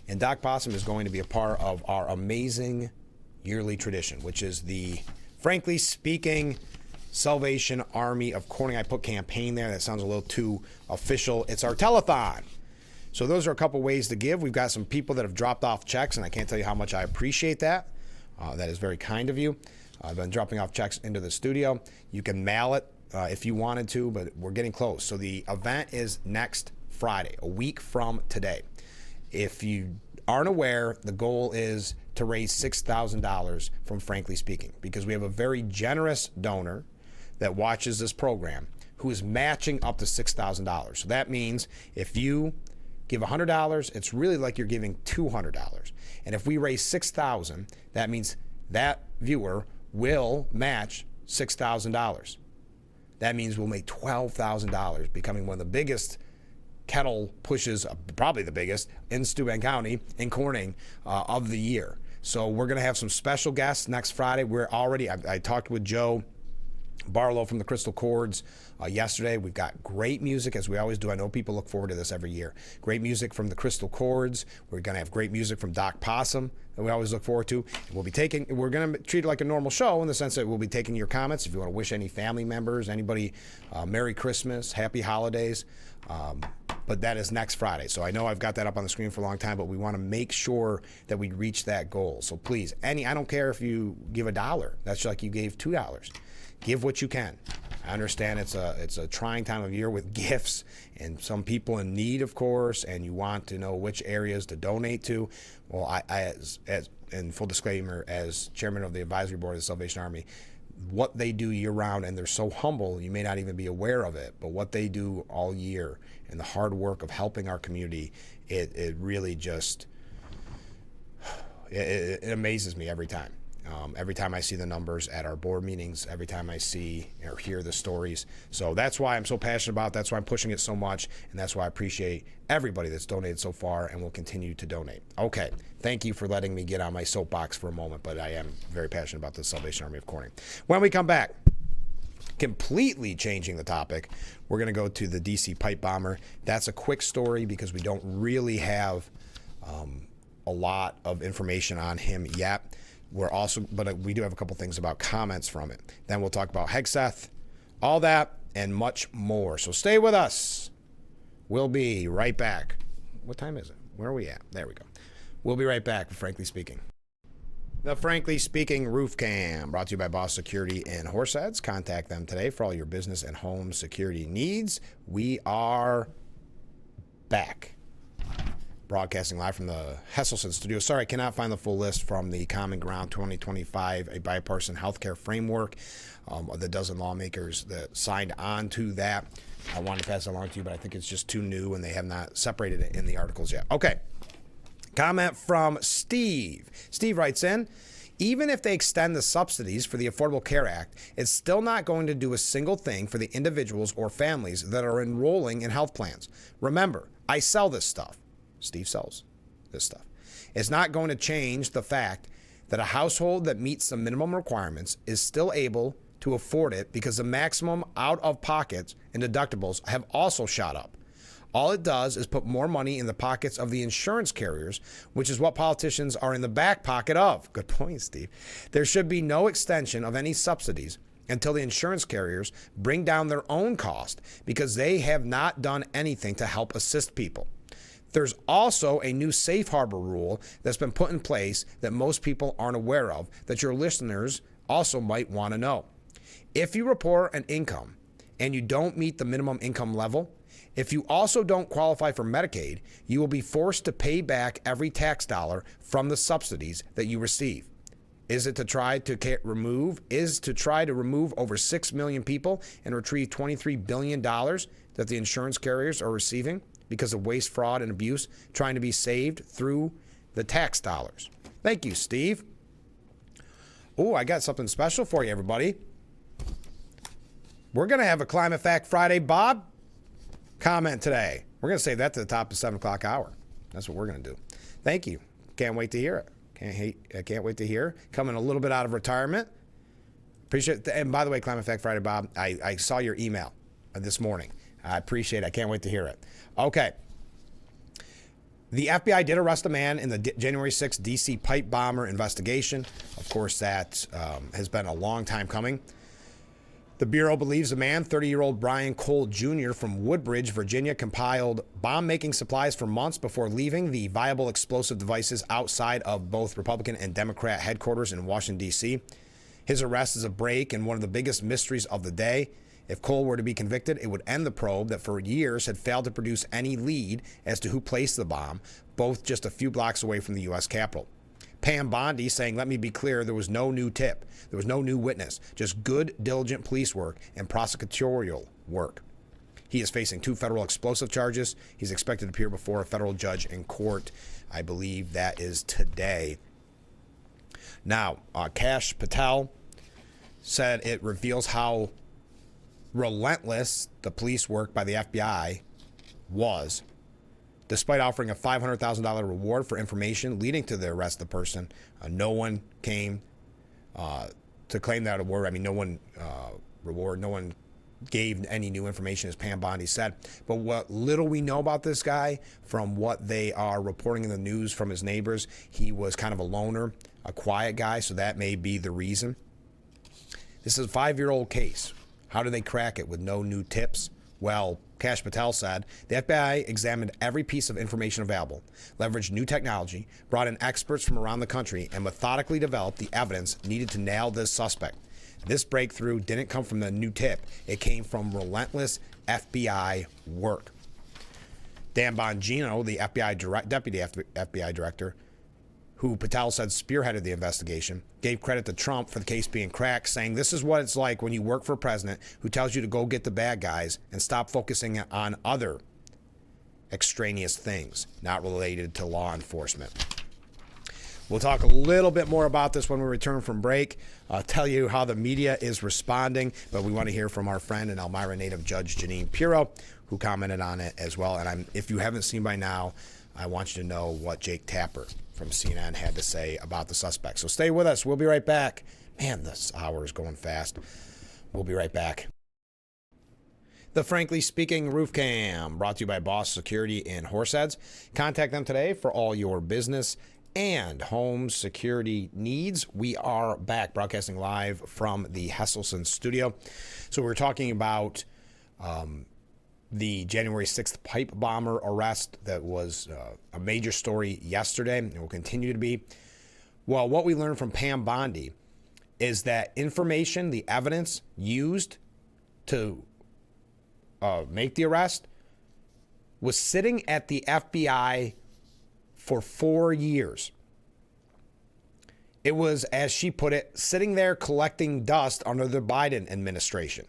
Speaker 1: And Doc Possum is going to be a part of our amazing yearly tradition, which is the Frankly Speaking Salvation Army of Corning. I put campaign there. That sounds a little too official. It's our telethon. So those are a couple ways to give. We've got some people that have dropped off checks, and I can't tell you how much I appreciate that. That is very kind of you. I've been dropping off checks into the studio. You can mail it if you wanted to, but we're getting close. So the event is next Friday, a week from today. If you aren't aware, the goal is to raise $6,000 from Frankly Speaking, because we have a very generous donor that watches this program who is matching up to $6,000. So that means if you give $100, it's really like you're giving $200. And if we raise $6,000, that means that viewer will match $6,000. That means we'll make $12,000, becoming one of the biggest kettle pushes, probably the biggest, in Steuben County, in Corning, of the year. So we're going to have some special guests next Friday. I talked with Joe Barlow from the Crystal Chords yesterday. We've got great music, as we always do. I know people look forward to this every year. Great music from the Crystal Chords. We're going to have great music from Doc Possum that we always look forward to. We're going to treat it like a normal show in the sense that we'll be taking your comments. If you want to wish any family members, anybody, Merry Christmas, Happy Holidays. But that is next Friday. So I know I've got that up on the screen for a long time, but we want to make sure that we reach that goal. So please, I don't care if you give $1. That's like you gave $2. Give what you can. I understand it's a trying time of year with gifts and some people in need, of course, and you want to know which areas to donate to. Well, I as in full disclaimer, as chairman of the advisory board of the Salvation Army, what they do year-round, and they're so humble, you may not even be aware of it, but what they do all year and the hard work of helping our community, it really just, it amazes me every time. Every time I see the numbers at our board meetings, every time I see or hear the stories. So that's why I'm so passionate about it. That's why I'm pushing it so much, and that's why I appreciate everybody that's donated so far and will continue to donate. Okay, thank you for letting me get on my soapbox for a moment, but I am very passionate about the Salvation Army of Corning. When we come back, completely changing the topic, we're going to go to the DC pipe bomber. That's a quick story because we don't really have a lot of information on him yet. But we do have a couple things about comments from it. Then we'll talk about Hegseth, all that, and much more. So stay with us. We'll be right back. What time is it? Where are we at? There we go. We'll be right back with Frankly Speaking. The Frankly Speaking Roof Cam, brought to you by Boss Security in Horseheads. Contact them today for all your business and home security needs. We are back. broadcasting live from the Hesselson studio. Sorry, I cannot find the full list from the Common Ground 2025, a bipartisan healthcare framework. The dozen lawmakers that signed on to that. I wanted to pass it along to you, but I think it's just too new and they have not separated it in the articles yet. Okay. Comment from Steve. Steve writes in, even if they extend the subsidies for the Affordable Care Act, it's still not going to do a single thing for the individuals or families that are enrolling in health plans. Remember, I sell this stuff. Steve sells this stuff. It's not going to change the fact that a household that meets the minimum requirements is still able to afford it because the maximum out-of-pockets and deductibles have also shot up. All it does is put more money in the pockets of the insurance carriers, which is what politicians are in the back pocket of. Good point, Steve. There should be no extension of any subsidies until the insurance carriers bring down their own cost because they have not done anything to help assist people. There's also a new safe harbor rule that's been put in place that most people aren't aware of that your listeners also might want to know. If you report an income and you don't meet the minimum income level, if you also don't qualify for Medicaid, you will be forced to pay back every tax dollar from the subsidies that you receive. Is to try to remove over 6 million people and retrieve $23 billion that the insurance carriers are receiving because of waste, fraud, and abuse, trying to be saved through the tax dollars. Thank you, Steve. Oh, I got something special for you, everybody. We're going to have a Climate Fact Friday, Bob. Comment today. We're going to save that to the top of the 7 o'clock hour. That's what we're going to do. Thank you. Can't wait to hear it. Can't wait to hear. Coming a little bit out of retirement. Appreciate it. And by the way, Climate Fact Friday, Bob, I saw your email this morning. I appreciate it. I can't wait to hear it. Okay. The FBI did arrest a man in the January 6th D.C. pipe bomber investigation. Of course, that has been a long time coming. The Bureau believes the man, 30-year-old Brian Cole Jr. from Woodbridge, Virginia, compiled bomb-making supplies for months before leaving the viable explosive devices outside of both Republican and Democrat headquarters in Washington, D.C. His arrest is a break in one of the biggest mysteries of the day. If Cole were to be convicted, it would end the probe that for years had failed to produce any lead as to who placed the bomb, both just a few blocks away from the U.S. Capitol. Pam Bondi saying, let me be clear, there was no new tip. There was no new witness, just good, diligent police work and prosecutorial work. He is facing 2 federal explosive charges. He's expected to appear before a federal judge in court. I believe that is today. Now, Kash Patel said it reveals how relentless the police work by the FBI was. Despite offering a $500,000 reward for information leading to the arrest of the person, no one came to claim that award. I mean, no one gave any new information, as Pam Bondi said. But what little we know about this guy, from what they are reporting in the news from his neighbors, he was kind of a loner, a quiet guy, so that may be the reason. This is a 5-year-old case. How do they crack it with no new tips? Well, Kash Patel said, the FBI examined every piece of information available, leveraged new technology, brought in experts from around the country, and methodically developed the evidence needed to nail this suspect. This breakthrough didn't come from the new tip. It came from relentless FBI work. Dan Bongino, the deputy FBI director, who Patel said spearheaded the investigation, gave credit to Trump for the case being cracked, saying this is what it's like when you work for a president who tells you to go get the bad guys and stop focusing on other extraneous things not related to law enforcement. We'll talk a little bit more about this when we return from break. I'll tell you how the media is responding, but we want to hear from our friend and Elmira native Judge Janine Pirro, who commented on it as well. And if you haven't seen by now, I want you to know what Jake Tapper from CNN had to say about the suspect. So stay with us. We'll be right back. Man, this hour is going fast. We'll be right back. The Frankly Speaking Roof Cam, brought to you by Boss Security in Horseheads. Contact them today for all your business and home security needs. We are back broadcasting live from the Hesselson studio. So we're talking about the January 6th pipe bomber arrest that was a major story yesterday and will continue to be. Well, what we learned from Pam Bondi is that information, the evidence used to make the arrest was sitting at the FBI for 4 years. It was, as she put it, sitting there collecting dust under the Biden administration.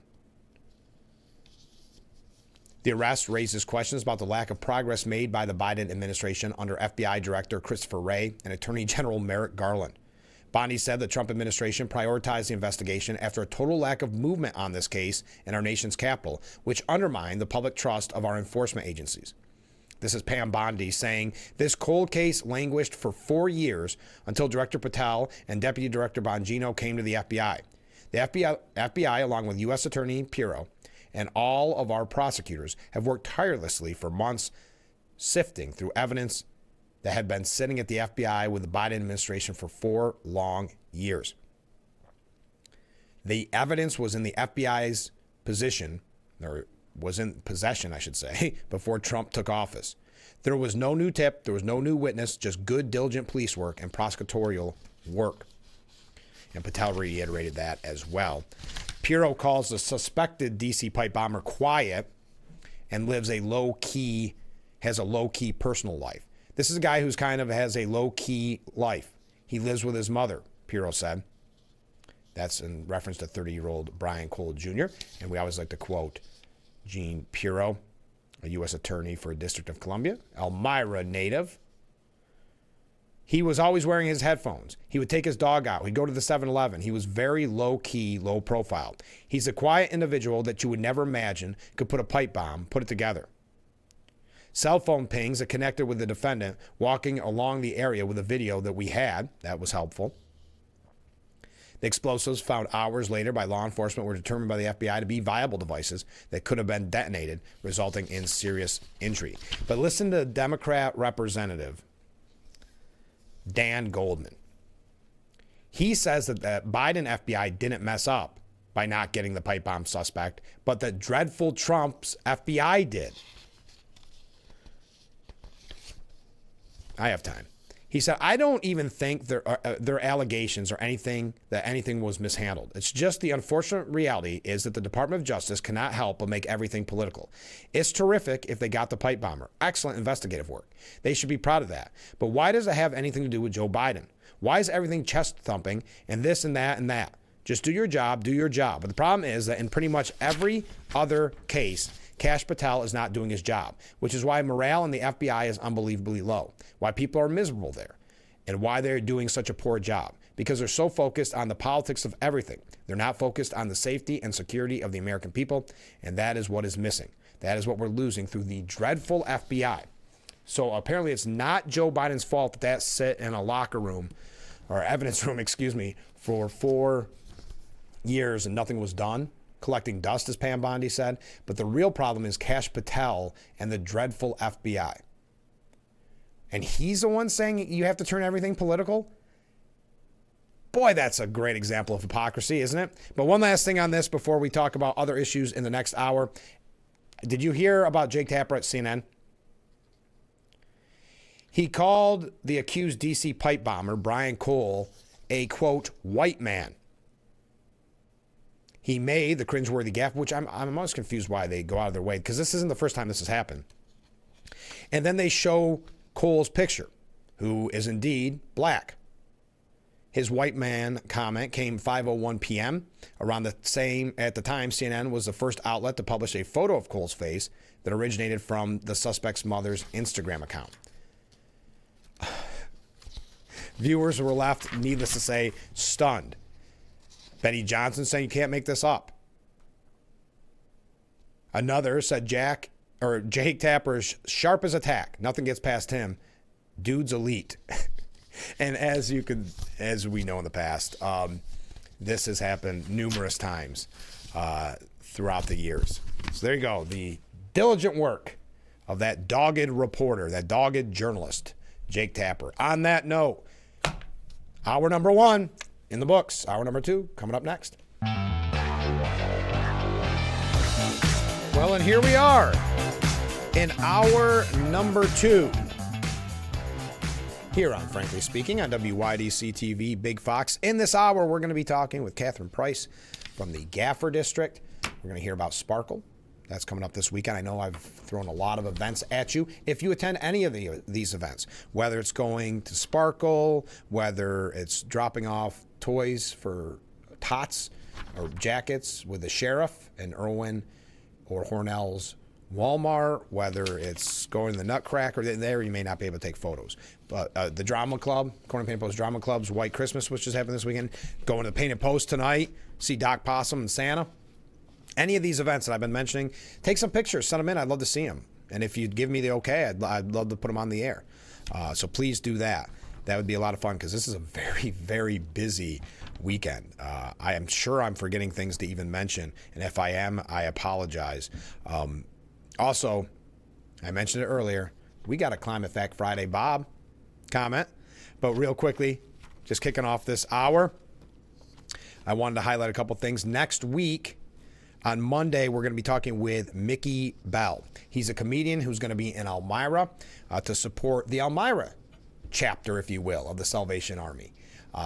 Speaker 1: The arrest raises questions about the lack of progress made by the Biden administration under FBI Director Christopher Wray and Attorney General Merrick Garland. Bondi said the Trump administration prioritized the investigation after a total lack of movement on this case in our nation's capital, which undermined the public trust of our enforcement agencies. This is Pam Bondi saying this cold case languished for 4 years until Director Patel and Deputy Director Bongino came to the FBI. The FBI, along with U.S. Attorney Pirro, and all of our prosecutors have worked tirelessly for months, sifting through evidence that had been sitting at the FBI with the Biden administration for 4 long years. The evidence was in the FBI's position, or was in possession, I should say, before Trump took office. There was no new tip, there was no new witness, just good, diligent police work and prosecutorial work. And Patel reiterated that as well. Pirro calls the suspected D.C. pipe bomber quiet and has a low-key personal life. This is a guy who's kind of has a low-key life. He lives with his mother, Pirro said. That's in reference to 30-year-old Brian Cole Jr. And we always like to quote Gene Pirro, a U.S. attorney for District of Columbia, Elmira native. He was always wearing his headphones. He would take his dog out. He'd go to the 7-Eleven. He was very low-key, low-profile. He's a quiet individual that you would never imagine could put a pipe bomb, put it together. Cell phone pings that connected with the defendant walking along the area with a video that we had. That was helpful. The explosives found hours later by law enforcement were determined by the FBI to be viable devices that could have been detonated, resulting in serious injury. But listen to Democrat Representative Dan Goldman. He says that the Biden FBI didn't mess up by not getting the pipe bomb suspect, but the dreadful Trump's FBI did. I have time. He said, I don't even think their allegations or anything was mishandled. It's just the unfortunate reality is that the Department of Justice cannot help but make everything political. It's terrific if they got the pipe bomber. Excellent investigative work. They should be proud of that. But why does it have anything to do with Joe Biden? Why is everything chest thumping and this and that and that? Just do your job, do your job. But the problem is that in pretty much every other case, Kash Patel is not doing his job, which is why morale in the FBI is unbelievably low, why people are miserable there, and why they're doing such a poor job, because they're so focused on the politics of everything. They're not focused on the safety and security of the American people, and that is what is missing. That is what we're losing through the dreadful FBI. So apparently it's not Joe Biden's fault that sit in a locker room, or evidence room, for 4 years and nothing was done. Collecting dust, as Pam Bondi said. But the real problem is Kash Patel and the dreadful FBI. And he's the one saying you have to turn everything political? Boy, that's a great example of hypocrisy, isn't it? But one last thing on this before we talk about other issues in the next hour. Did you hear about Jake Tapper at CNN? He called the accused D.C. pipe bomber, Brian Cole, a, quote, white man. He made the cringeworthy gaffe, which I'm almost confused why they go out of their way, because this isn't the first time this has happened. And then they show Cole's picture, who is indeed black. His white man comment came 5:01 p.m. Around the same, at the time, CNN was the first outlet to publish a photo of Cole's face that originated from the suspect's mother's Instagram account. Viewers were left, needless to say, stunned. Benny Johnson saying you can't make this up. Another said Jake Tapper is sharp as a tack. Nothing gets past him. Dude's elite. And as we know in the past, this has happened numerous times throughout the years. So there you go. The diligent work of that dogged reporter, that dogged journalist, Jake Tapper. On that note, hour number 1 in the books. Hour number 2 coming up next. Well, and here we are in hour number 2 here on Frankly Speaking on WYDC TV Big Fox. In this hour, we're going to be talking with Catherine Price from the Gaffer District. We're going to hear about Sparkle. That's coming up this weekend. I know I've thrown a lot of events at you. If you attend any of these events, whether it's going to Sparkle, whether it's dropping off toys for tots or jackets with the sheriff in Irwin or Hornell's Walmart, whether it's going to the Nutcracker, there you may not be able to take photos. But the Drama Club, Corning Painted Post Drama Club's White Christmas, which is happening this weekend, going to the Painted Post tonight, see Doc Possum and Santa. Any of these events that I've been mentioning, take some pictures, send them in. I'd love to see them. And if you'd give me the okay, I'd love to put them on the air. So please do that. That would be a lot of fun because this is a very, very busy weekend. I am sure I'm forgetting things to even mention. And if I am, I apologize. Also, I mentioned it earlier, we got a Climate Fact Friday Bob comment. But real quickly, just kicking off this hour, I wanted to highlight a couple things. Next week, on Monday, we're going to be talking with Mickey Bell. He's a comedian who's going to be in Elmira to support the Elmira chapter, if you will, of the Salvation Army.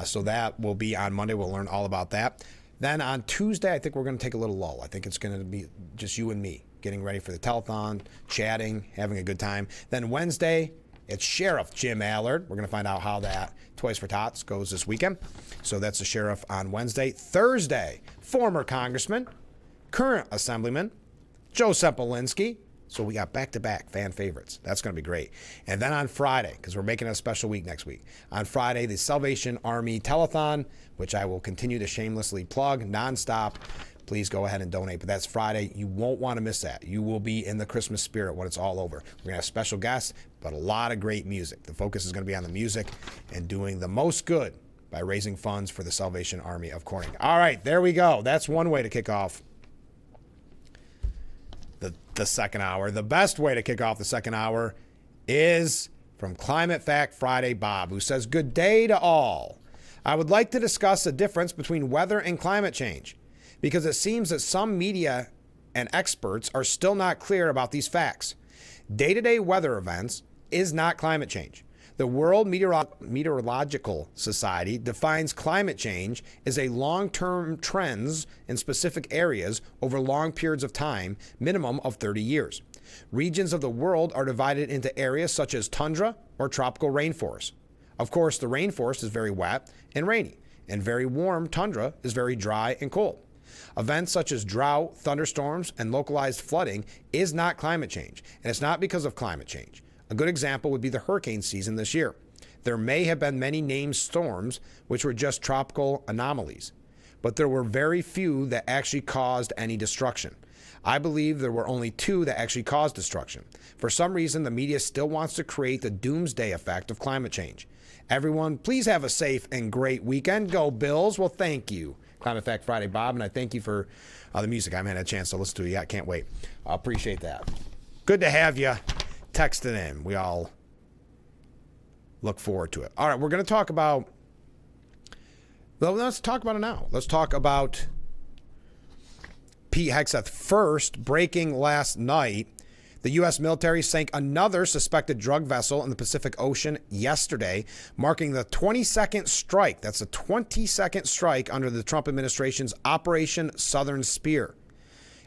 Speaker 1: So that will be on Monday. We'll learn all about that. Then on Tuesday, I think we're going to take a little lull. I think it's going to be just you and me getting ready for the telethon, chatting, having a good time. Then Wednesday, it's Sheriff Jim Allard. We're going to find out how that Toys for Tots goes this weekend. So that's the sheriff on Wednesday. Thursday, former congressman, current assemblyman, Joe Sempolinski. So we got back-to-back fan favorites. That's going to be great. And then on Friday, because we're making a special week next week, on Friday, the Salvation Army Telethon, which I will continue to shamelessly plug nonstop. Please go ahead and donate. But that's Friday. You won't want to miss that. You will be in the Christmas spirit when it's all over. We're going to have special guests, but a lot of great music. The focus is going to be on the music and doing the most good by raising funds for the Salvation Army of Corning. All right, there we go. That's one way to kick off the second hour. The best way to kick off the second hour is from Climate Fact Friday Bob, who says, "Good day to all. I would like to discuss the difference between weather and climate change, because it seems that some media and experts are still not clear about these facts. Day-to-day weather events is not climate change. The World Meteorological Society defines climate change as a long-term trends in specific areas over long periods of time, minimum of 30 years. Regions of the world are divided into areas such as tundra or tropical rainforest. Of course, the rainforest is very wet and rainy, and very warm tundra is very dry and cold. Events such as drought, thunderstorms, and localized flooding is not climate change, and it's not because of climate change. A good example would be the hurricane season this year. There may have been many named storms which were just tropical anomalies, but there were very few that actually caused any destruction. I believe there were only 2 that actually caused destruction. For some reason, the media still wants to create the doomsday effect of climate change. Everyone, please have a safe and great weekend. Go Bills. Well, thank you, Climate Fact Friday Bob, and I thank you for the music. I haven't had a chance to listen to it yet. Can't wait. I appreciate that. Good to have you texting in. We all look forward to it. All right, we're going to talk about, well, let's talk about it now. Let's talk about Pete Hegseth first. Breaking last night, the U.S. military sank another suspected drug vessel in the Pacific Ocean yesterday, marking the 22nd strike. That's the 22nd strike under the Trump administration's Operation Southern Spear.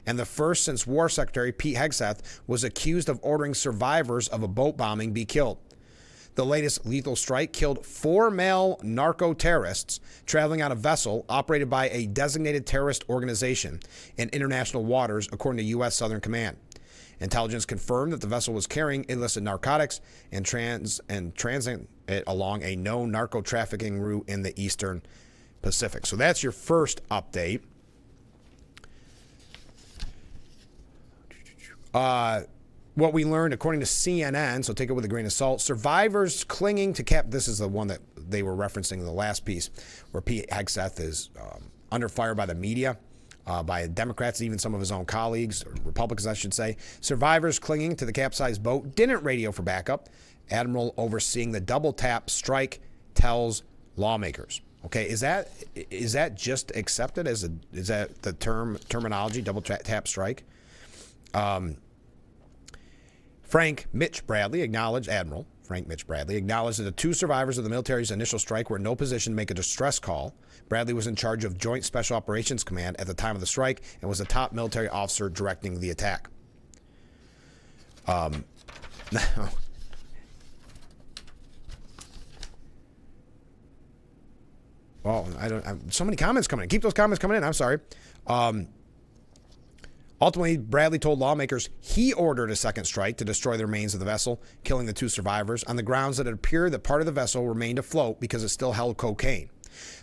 Speaker 1: And the first since War Secretary Pete Hegseth was accused of ordering survivors of a boat bombing be killed. The latest lethal strike killed 4 male narco-terrorists traveling on a vessel operated by a designated terrorist organization in international waters, according to U.S. Southern Command. Intelligence confirmed that the vessel was carrying illicit narcotics and transit it along a known narco-trafficking route in the Eastern Pacific. So that's your first update. What we learned, according to CNN, so take it with a grain of salt, survivors clinging to this is the one that they were referencing in the last piece, where Pete Hegseth is under fire by the media, by Democrats, even some of his own colleagues, or Republicans, I should say. Survivors clinging to the capsized boat didn't radio for backup. Admiral overseeing the double tap strike tells lawmakers. Okay, is that just accepted is that the terminology, double tap strike? Frank Mitch Bradley, Admiral Frank Mitch Bradley, acknowledged that the 2 survivors of the military's initial strike were in no position to make a distress call. Bradley was in charge of Joint Special Operations Command at the time of the strike and was the top military officer directing the attack. Well, so many comments coming in. Keep those comments coming in. I'm sorry. Ultimately, Bradley told lawmakers he ordered a second strike to destroy the remains of the vessel, killing the 2 survivors on the grounds that it appeared that part of the vessel remained afloat because it still held cocaine.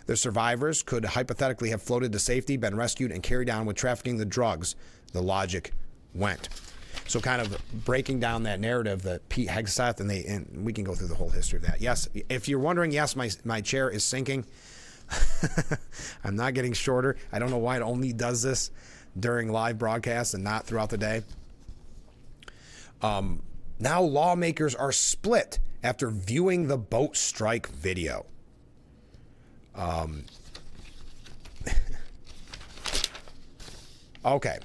Speaker 1: The survivors could hypothetically have floated to safety, been rescued, and carried on with trafficking the drugs. The logic went. So kind of breaking down that narrative that Pete Hegseth, and we can go through the whole history of that. Yes, if you're wondering, yes, my chair is sinking. I'm not getting shorter. I don't know why it only does this during live broadcasts and not throughout the day. Now lawmakers are split after viewing the boat strike video. Okay.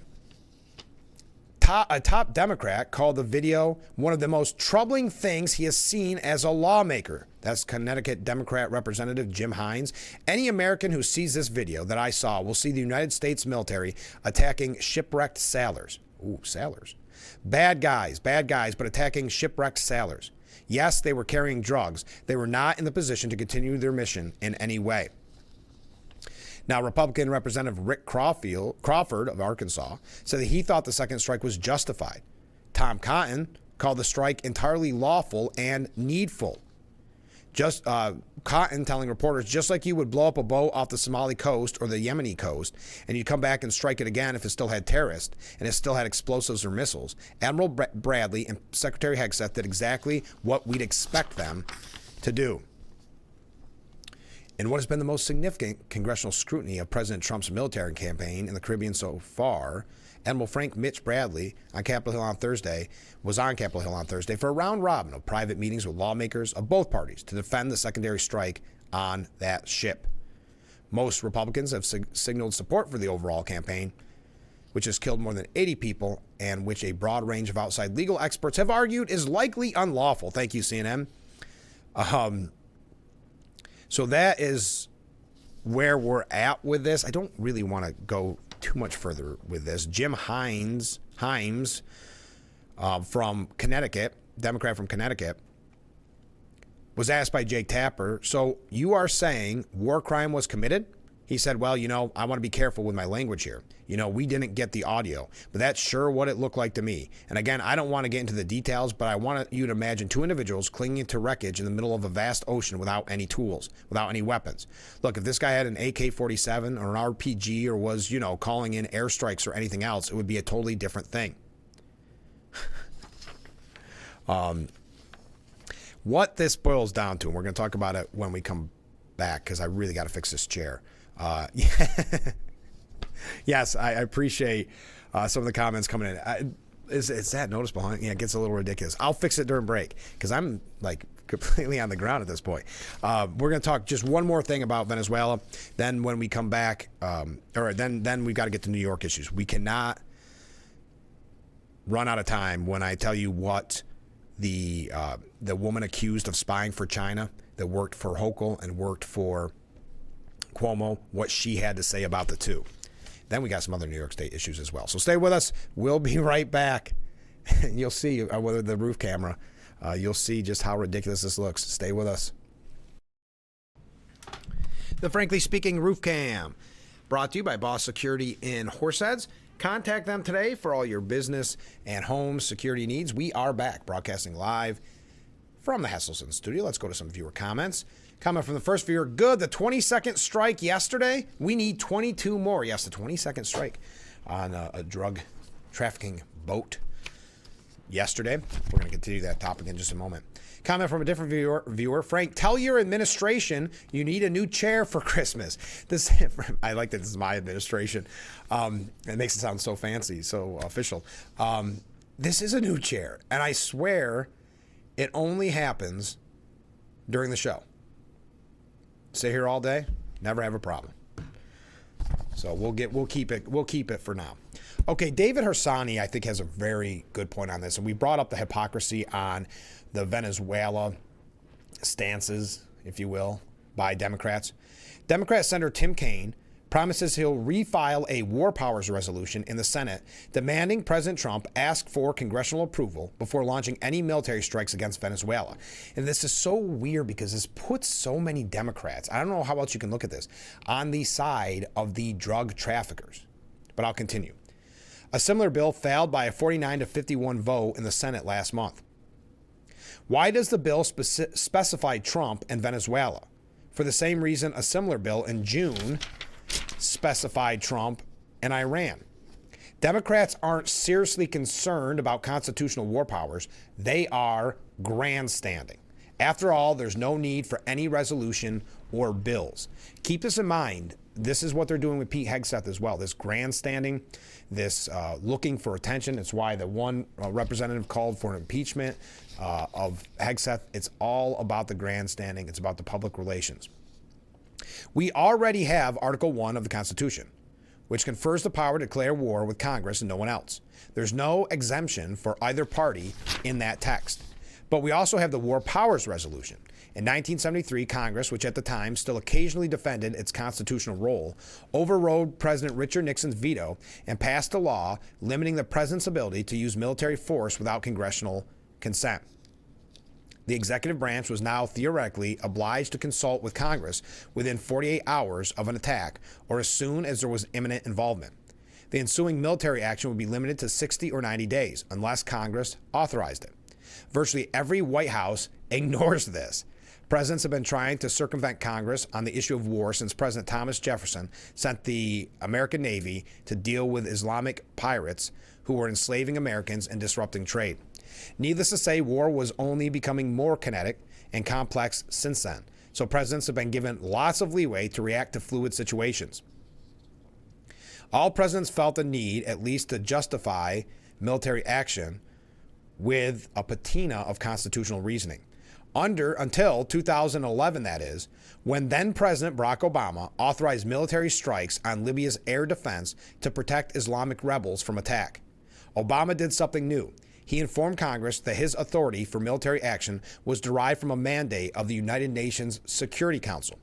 Speaker 1: A top Democrat called the video one of the most troubling things he has seen as a lawmaker. That's Connecticut Democrat Representative Jim Hines. Any American who sees this video that I saw will see the United States military attacking shipwrecked sailors. Ooh, sailors. Bad guys, but attacking shipwrecked sailors. Yes, they were carrying drugs. They were not in the position to continue their mission in any way. Now, Republican Representative Rick Crawford of Arkansas said that he thought the second strike was justified. Tom Cotton called the strike entirely lawful and needful. Cotton telling reporters, just like you would blow up a boat off the Somali coast or the Yemeni coast, and you'd come back and strike it again if it still had terrorists and it still had explosives or missiles, Admiral Bradley and Secretary Hegseth did exactly what we'd expect them to do. In what has been the most significant congressional scrutiny of President Trump's military campaign in the Caribbean so far, Admiral Frank Mitch Bradley was on Capitol Hill on Thursday for a round robin of private meetings with lawmakers of both parties to defend the secondary strike on that ship. Most Republicans have signaled support for the overall campaign, which has killed more than 80 people and which a broad range of outside legal experts have argued is likely unlawful. Thank you, CNN. So that is where we're at with this. I don't really want to go too much further with this. Jim Himes from Connecticut, Democrat from Connecticut, was asked by Jake Tapper, so you are saying war crime was committed? He said, well, I want to be careful with my language here. We didn't get the audio, but that's sure what it looked like to me. And again, I don't want to get into the details, but I want you to imagine 2 individuals clinging to wreckage in the middle of a vast ocean without any tools, without any weapons. Look, if this guy had an AK-47 or an RPG or was, calling in airstrikes or anything else, it would be a totally different thing. What this boils down to, and we're going to talk about it when we come back because I really got to fix this chair. Yes, I appreciate some of the comments coming in. It's that noticeable, huh? Yeah, it gets a little ridiculous. I'll fix it during break because I'm completely on the ground at this point. We're going to talk just one more thing about Venezuela. Then when we come back, then we've got to get to New York issues. We cannot run out of time when I tell you what the woman accused of spying for China that worked for Hochul and worked for Cuomo, what she had to say about the two. Then we got some other New York State issues as well. So stay with us. We'll be right back. You'll see whether the roof camera, you'll see just how ridiculous this looks. Stay with us. The Frankly Speaking Roof Cam, brought to you by Boss Security in Horseheads. Contact them today for all your business and home security needs. We are back broadcasting live from the Hesselson studio. Let's go to some viewer comments. Comment from the first viewer. Good. The 22nd strike yesterday. We need 22 more. Yes, the 22nd strike on a drug trafficking boat yesterday. We're going to continue that topic in just a moment. Comment from a different viewer. Frank, tell your administration you need a new chair for Christmas. I like that this is my administration. It makes it sound so fancy, so official. This is a new chair, and I swear it only happens during the show. Sit here all day, never have a problem. So we'll keep it for now. Okay, David Hersani, I think, has a very good point on this. And we brought up the hypocrisy on the Venezuela stances, if you will, by Democrats. Democrat Senator Tim Kaine promises he'll refile a war powers resolution in the Senate demanding President Trump ask for congressional approval before launching any military strikes against Venezuela. And this is so weird because this puts so many Democrats, I don't know how else you can look at this, on the side of the drug traffickers. But I'll continue. A similar bill failed by a 49-51 vote in the Senate last month. Why does the bill specify Trump and Venezuela? For the same reason a similar bill in June specified Trump and Iran. Democrats aren't seriously concerned about constitutional war powers. They are grandstanding. After all, there's no need for any resolution or bills. Keep this in mind. This is what they're doing with Pete Hegseth as well. This grandstanding, this looking for attention. It's why the one representative called for an impeachment of Hegseth. It's all about the grandstanding. It's about the public relations. We already have Article 1 of the Constitution, which confers the power to declare war with Congress and no one else. There's no exemption for either party in that text. But we also have the War Powers Resolution. In 1973, Congress, which at the time still occasionally defended its constitutional role, overrode President Richard Nixon's veto and passed a law limiting the president's ability to use military force without congressional consent. The executive branch was now theoretically obliged to consult with Congress within 48 hours of an attack or as soon as there was imminent involvement. The ensuing military action would be limited to 60 or 90 days unless Congress authorized it. Virtually every White House ignores this. Presidents have been trying to circumvent Congress on the issue of war since President Thomas Jefferson sent the American Navy to deal with Islamic pirates who were enslaving Americans and disrupting trade. Needless to say, war was only becoming more kinetic and complex since then, so presidents have been given lots of leeway to react to fluid situations. All presidents felt the need, at least to justify military action, with a patina of constitutional reasoning. Until 2011, that is, when then President Barack Obama authorized military strikes on Libya's air defense to protect Islamic rebels from attack. Obama did something new. He informed Congress that his authority for military action was derived from a mandate of the United Nations Security Council.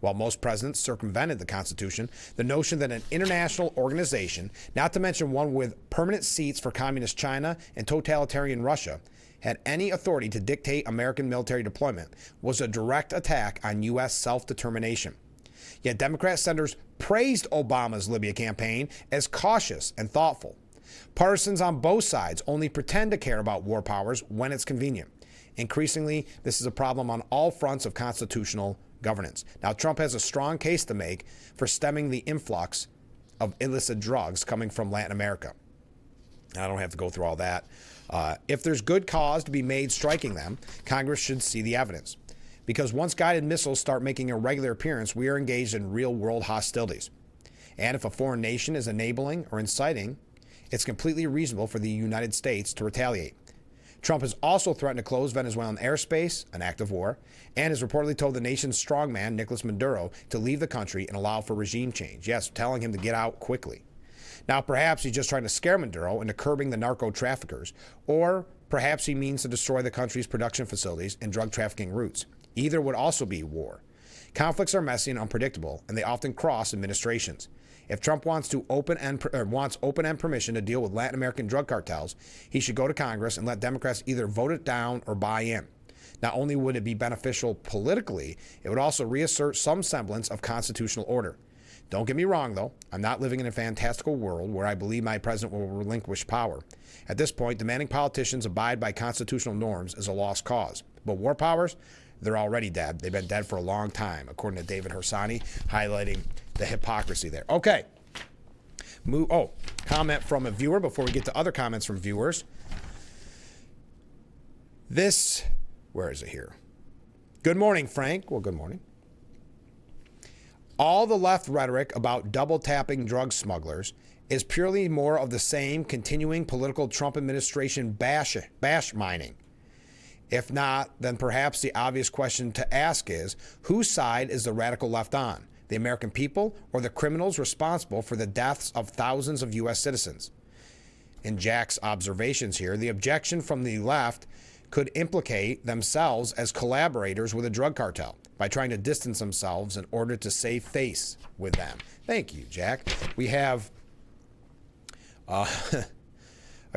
Speaker 1: While most presidents circumvented the Constitution, the notion that an international organization, not to mention one with permanent seats for communist China and totalitarian Russia, had any authority to dictate American military deployment was a direct attack on U.S. self-determination. Yet Democrat senators praised Obama's Libya campaign as cautious and thoughtful. Partisans on both sides only pretend to care about war powers when it's convenient. Increasingly, this is a problem on all fronts of constitutional governance. Now, Trump has a strong case to make for stemming the influx of illicit drugs coming from Latin America. I don't have to go through all that. If there's good cause to be made striking them, Congress should see the evidence. Because once guided missiles start making a regular appearance, we are engaged in real-world hostilities. And if a foreign nation is enabling or inciting, it's completely reasonable for the United States to retaliate. Trump has also threatened to close Venezuelan airspace, an act of war, and has reportedly told the nation's strongman, Nicolas Maduro, to leave the country and allow for regime change. Yes, telling him to get out quickly. Now, perhaps he's just trying to scare Maduro into curbing the narco traffickers, or perhaps he means to destroy the country's production facilities and drug trafficking routes. Either would also be war. Conflicts are messy and unpredictable, and they often cross administrations. If Trump wants open-end permission to deal with Latin American drug cartels, he should go to Congress and let Democrats either vote it down or buy in. Not only would it be beneficial politically, it would also reassert some semblance of constitutional order. Don't get me wrong, though. I'm not living in a fantastical world where I believe my president will relinquish power. At this point, demanding politicians abide by constitutional norms is a lost cause. But war powers, they're already dead. They've been dead for a long time, according to David Hersani, highlighting the hypocrisy there. Okay. Comment from a viewer before we get to other comments from viewers. Where is it here? Good morning, Frank. Well, good morning. All the left rhetoric about double-tapping drug smugglers is purely more of the same continuing political Trump administration bash mining. If not, then perhaps the obvious question to ask is, whose side is the radical left on? The American people or the criminals responsible for the deaths of thousands of U.S. citizens? in Jack's observations here, the objection from the left could implicate themselves as collaborators with a drug cartel by trying to distance themselves in order to save face with them. Thank you, Jack. We have a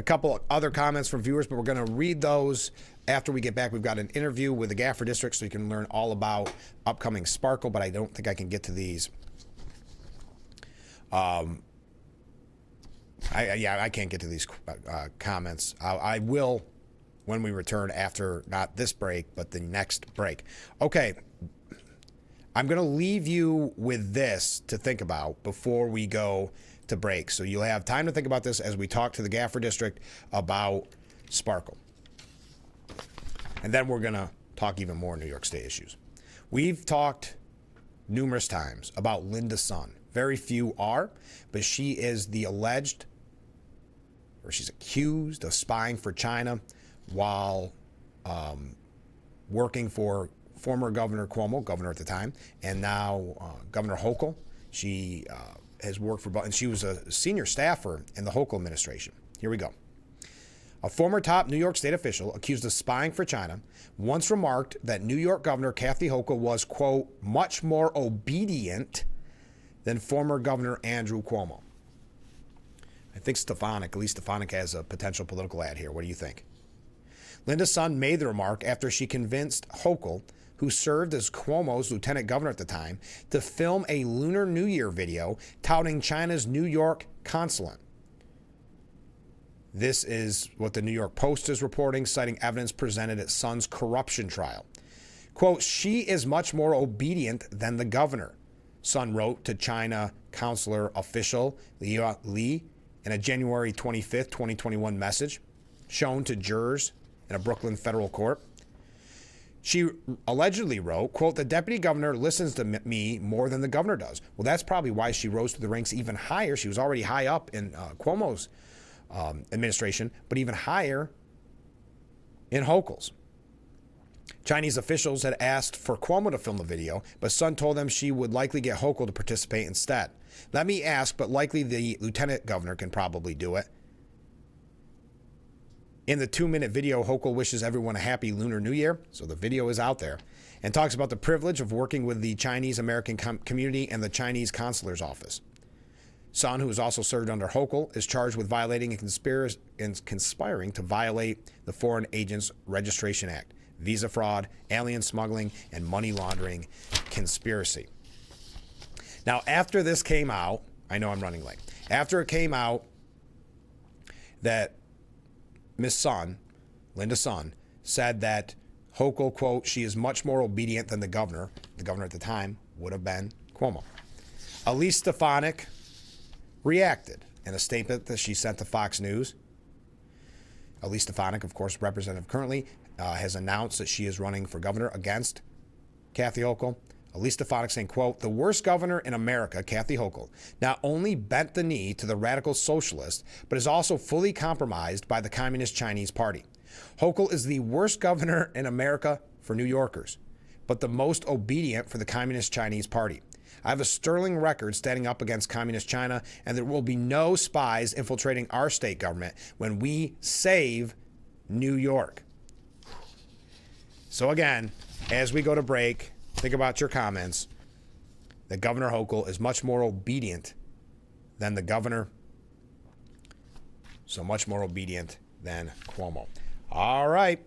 Speaker 1: couple of other comments from viewers, but we're going to read those after we get back. We've got an interview with the Gaffer District, so you can learn all about upcoming Sparkle, but I don't think I can get to these. I can't get to these comments. I will when we return after, not this break, but the next break. Okay, I'm going to leave you with this to think about before we go to break. So you'll have time to think about this as we talk to the Gaffer District about Sparkle. And then we're going to talk even more New York State issues. We've talked numerous times about Linda Sun. Very few are, but she is the alleged, or she's accused of spying for China while working for former Governor Cuomo, governor at the time, and now Governor Hochul. She has worked for, and she was a senior staffer in the Hochul administration. Here we go. A former top New York State official accused of spying for China once remarked that New York Governor Kathy Hochul was, quote, much more obedient than former Governor Andrew Cuomo. I think Stefanik, at least Stefanik has a potential political ad here. What do you think? Linda Sun made the remark after she convinced Hochul, who served as Cuomo's lieutenant governor at the time, to film a Lunar New Year video touting China's New York consulate. This is what the New York Post is reporting, citing evidence presented at Sun's corruption trial. Quote, she is much more obedient than the governor, Sun wrote to China consular official Li in a January 25th, 2021 message shown to jurors in a Brooklyn federal court. She allegedly wrote, quote, the deputy governor listens to me more than the governor does. Well, that's probably why she rose to the ranks even higher. She was already high up in Cuomo's administration, but even higher in Hochul's. Chinese officials had asked for Cuomo to film the video, but Sun told them she would likely get Hochul to participate instead. Let me ask, but likely the lieutenant governor can probably do it. In the 2-minute video, Hochul wishes everyone a happy Lunar New Year, so the video is out there, and talks about the privilege of working with the Chinese American community and the Chinese consular's office. Sun, who has also served under Hochul, is charged with violating and conspiring to violate the Foreign Agents Registration Act, visa fraud, alien smuggling, and money laundering conspiracy. Now, after this came out, I know I'm running late. After it came out that Miss Sun, Linda Sun, said that Hochul, quote, she is much more obedient than the governor. The governor at the time would have been Cuomo. Elise Stefanik reacted in a statement that she sent to Fox News. Elise Stefanik, of course, representative currently, has announced that she is running for governor against Kathy Hochul. Elise Stefanik saying, quote, the worst governor in America, Kathy Hochul, not only bent the knee to the radical socialist, but is also fully compromised by the Communist Chinese Party. Hochul is the worst governor in America for New Yorkers, but the most obedient for the Communist Chinese Party. I have a sterling record standing up against Communist China, and there will be no spies infiltrating our state government when we save New York. So again, as we go to break, think about your comments. That Governor Hochul is much more obedient than the governor. So much more obedient than Cuomo. All right.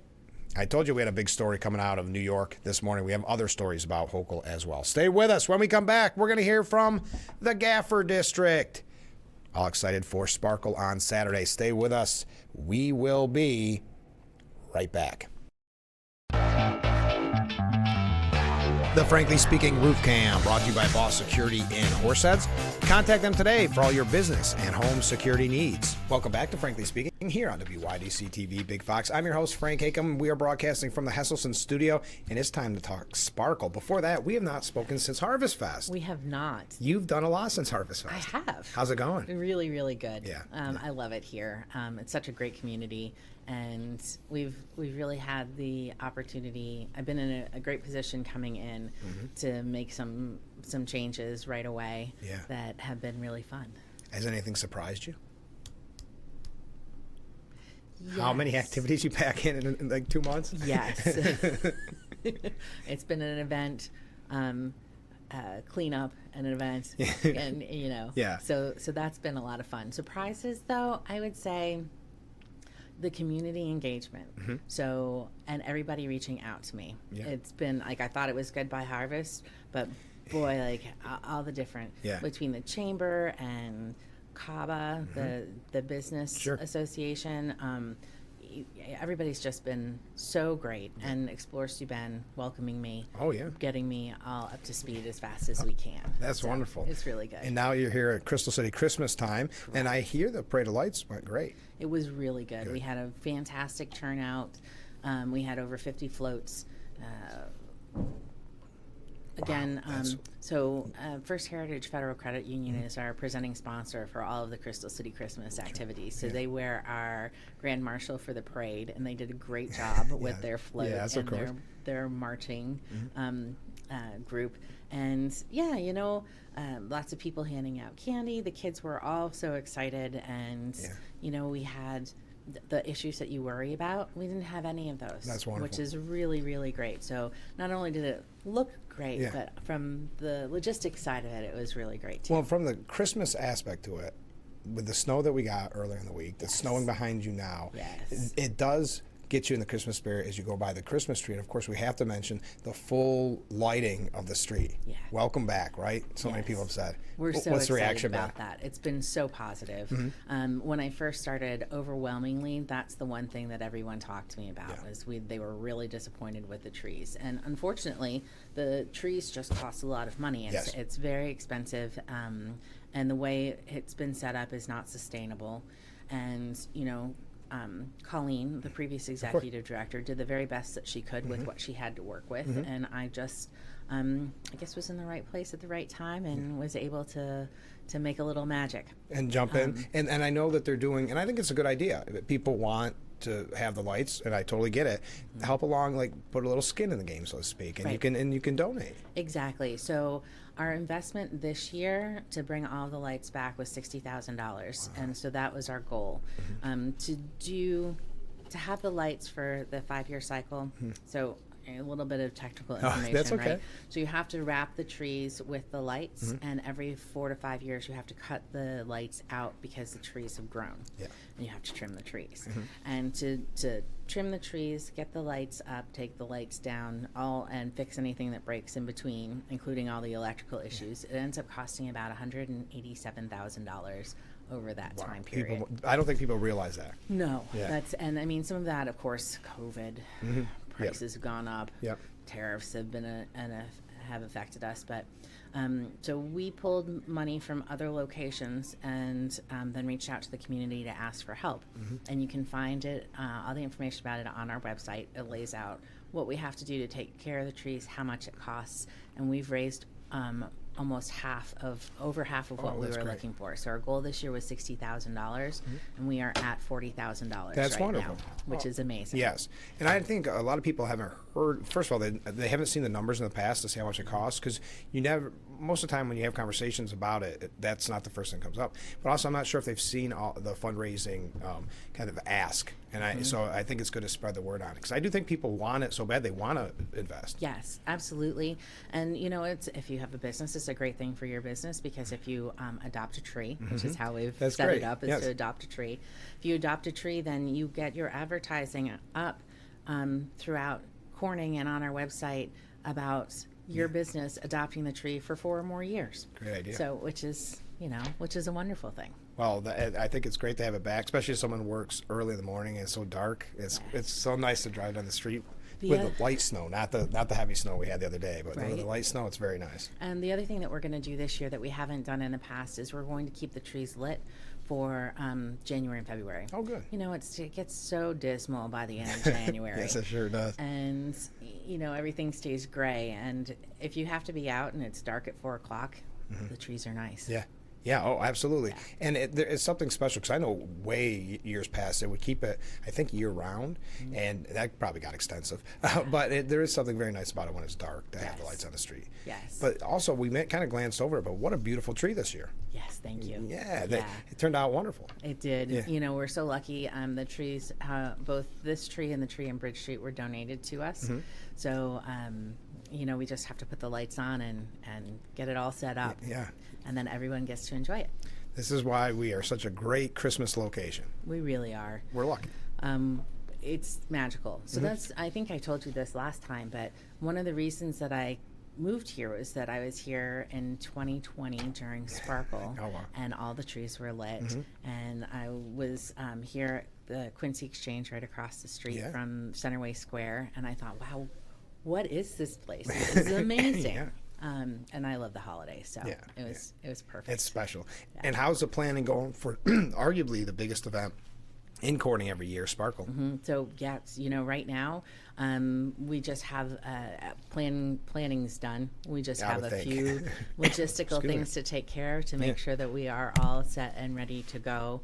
Speaker 1: I told you we had a big story coming out of New York this morning. We have other stories about Hochul as well. Stay with us. When we come back, we're going to hear from the Gaffer District. All excited for Sparkle on Saturday. Stay with us. We will be right back. The Frankly Speaking Roof Cam, brought to you by Boss Security in Horseheads. Contact them today for all your business and home security needs. Welcome back to Frankly Speaking here on WYDC TV Big Fox. I'm your host, Frank Hakem. We are broadcasting from the Hesselson studio, and it's time to talk Sparkle. Before that, we have not spoken since Harvest Fest.
Speaker 2: We have not.
Speaker 1: You've done a lot since Harvest Fest.
Speaker 2: I have.
Speaker 1: How's it going?
Speaker 2: Really, really good.
Speaker 1: Yeah.
Speaker 2: I love it here. It's such a great community, and we've really had the opportunity. I've been in a great position coming in to make some changes right away that have been really fun.
Speaker 1: Has anything surprised you? how many
Speaker 2: Yes.
Speaker 1: activities you pack in like 2 months?
Speaker 2: Yes. It's been an event, cleanup, an event, and
Speaker 1: Yeah.
Speaker 2: So that's been a lot of fun. Surprises, though, I would say the community engagement. So, and everybody reaching out to me.
Speaker 1: Yeah.
Speaker 2: It's been like, I thought it was Goodbye Harvest, but boy, like all the different between the chamber and CABA, the business
Speaker 1: Sure.
Speaker 2: association. Everybody's just been so great, and Explore Steuben welcoming me.
Speaker 1: Oh, yeah.
Speaker 2: Getting me all up to speed as fast as we can.
Speaker 1: That's wonderful.
Speaker 2: It's really good.
Speaker 1: And now you're here at Crystal City Christmas time, and I hear the Parade of Lights went great.
Speaker 2: It was really good. We had a fantastic turnout. We had over 50 floats. Again, First Heritage Federal Credit Union is our presenting sponsor for all of the Crystal City Christmas activities. So they wear our Grand Marshal for the parade, and they did a great job with their float and their marching group. And lots of people handing out candy. The kids were all so excited, and we had the issues that you worry about. We didn't have any of those.
Speaker 1: That's wonderful.
Speaker 2: Which is really, really great. So not only did it look great, but from the logistics side of it, it was really great too.
Speaker 1: Well, from the Christmas aspect to it, with the snow that we got earlier in the week, the snowing behind you now, it does get you in the Christmas spirit as you go by the Christmas tree. And of course, we have to mention the full lighting of the street. Yeah. Welcome back, right? So many people have said.
Speaker 2: We're so
Speaker 1: What's the
Speaker 2: excited
Speaker 1: reaction
Speaker 2: about that. It's been so positive. When I first started, overwhelmingly, that's the one thing that everyone talked to me about was they were really disappointed with the trees. And unfortunately, the trees just cost a lot of money. It's very expensive, and the way it's been set up is not sustainable. And Colleen, the previous executive director, did the very best that she could with what she had to work with, and I just, I guess, was in the right place at the right time and was able to make a little magic
Speaker 1: and jump in. And I know that they're doing, and I think it's a good idea. People want to have the lights, and I totally get it. Help along, like put a little skin in the game, so to speak, and you can donate. Exactly.
Speaker 2: So our investment this year to bring all the lights back was $60,000, and so that was our goal. To have the lights for the 5-year cycle. So a little bit of technical information,
Speaker 1: that's okay.
Speaker 2: right? So you have to wrap the trees with the lights, and every 4 to 5 years you have to cut the lights out because the trees have grown. Yeah. And you have to trim the trees. And to trim the trees, get the lights up, take the lights down, and fix anything that breaks in between, including all the electrical issues, it ends up costing about $187,000 over that time period.
Speaker 1: I don't think people realize that.
Speaker 2: No. And I mean, some of that, of course, COVID. Prices have gone up. Tariffs have been have affected us, but so we pulled money from other locations and then reached out to the community to ask for help. And you can find it, all the information about it on our website. It lays out what we have to do to take care of the trees, how much it costs, and we've raised almost over half of what we were looking for. So our goal this year was $60,000, and we are at $40,000
Speaker 1: That's
Speaker 2: right
Speaker 1: wonderful.
Speaker 2: now, which is amazing.
Speaker 1: Yes, and I think a lot of people haven't heard. First of all, they haven't seen the numbers in the past to see how much it costs, because most of the time when you have conversations about it, that's not the first thing that comes up. But also, I'm not sure if they've seen all the fundraising kind of ask. And so I think it's good to spread the word on it, because I do think people want it so bad they want to invest.
Speaker 2: Yes, absolutely. And it's if you have a business, it's a great thing for your business, because if you adopt a tree, which is how we've set it up, is to adopt a tree. If you adopt a tree, then you get your advertising up throughout Corning and on our website about your business adopting the tree for 4 or more years.
Speaker 1: Great idea.
Speaker 2: So, which is a wonderful thing.
Speaker 1: Well, I think it's great to have it back, especially if someone works early in the morning and it's so dark. It's so nice to drive down the street with the light snow, not the heavy snow we had the other day, but the light snow. It's very nice. And
Speaker 2: the other thing that we're going to do this year that we haven't done in the past is we're going to keep the trees lit for January and February.
Speaker 1: Oh, good.
Speaker 2: It gets so dismal by the end of January.
Speaker 1: Yes, it sure does.
Speaker 2: And everything stays gray. And if you have to be out and it's dark at 4 o'clock, the trees are nice.
Speaker 1: Yeah. Yeah, oh, absolutely. And it's something special because I know way years past they would keep it, I think, year round, and that probably got extensive. But there is something very nice about it when it's dark to have the lights on the street.
Speaker 2: Yes.
Speaker 1: But also, we kind of glanced over it, but what a beautiful tree this year.
Speaker 2: Yes, thank you.
Speaker 1: Yeah, it turned out wonderful.
Speaker 2: It did.
Speaker 1: Yeah.
Speaker 2: You know, we're so lucky. The trees, both this tree and the tree in Bridge Street were donated to us. So, you know, we just have to put the lights on and get it all set up.
Speaker 1: Yeah.
Speaker 2: And then everyone gets to enjoy it.
Speaker 1: This is why we are such a great Christmas location.
Speaker 2: We really are.
Speaker 1: We're lucky.
Speaker 2: It's magical. So that's, I think I told you this last time, but one of the reasons that I moved here was that I was here in 2020 during Sparkle,
Speaker 1: Oh, wow.
Speaker 2: and all the trees were lit. And I was here at the Quincy Exchange right across the street from Centerway Square, and I thought, wow, what is this place? This is amazing. And I love the holidays, so it was perfect.
Speaker 1: It's special. Yeah. And how's the planning going for arguably the biggest event in Corning every year, Sparkle?
Speaker 2: So you know, right now we just have planning's done. We just have a few logistical things to take care of to make sure that we are all set and ready to go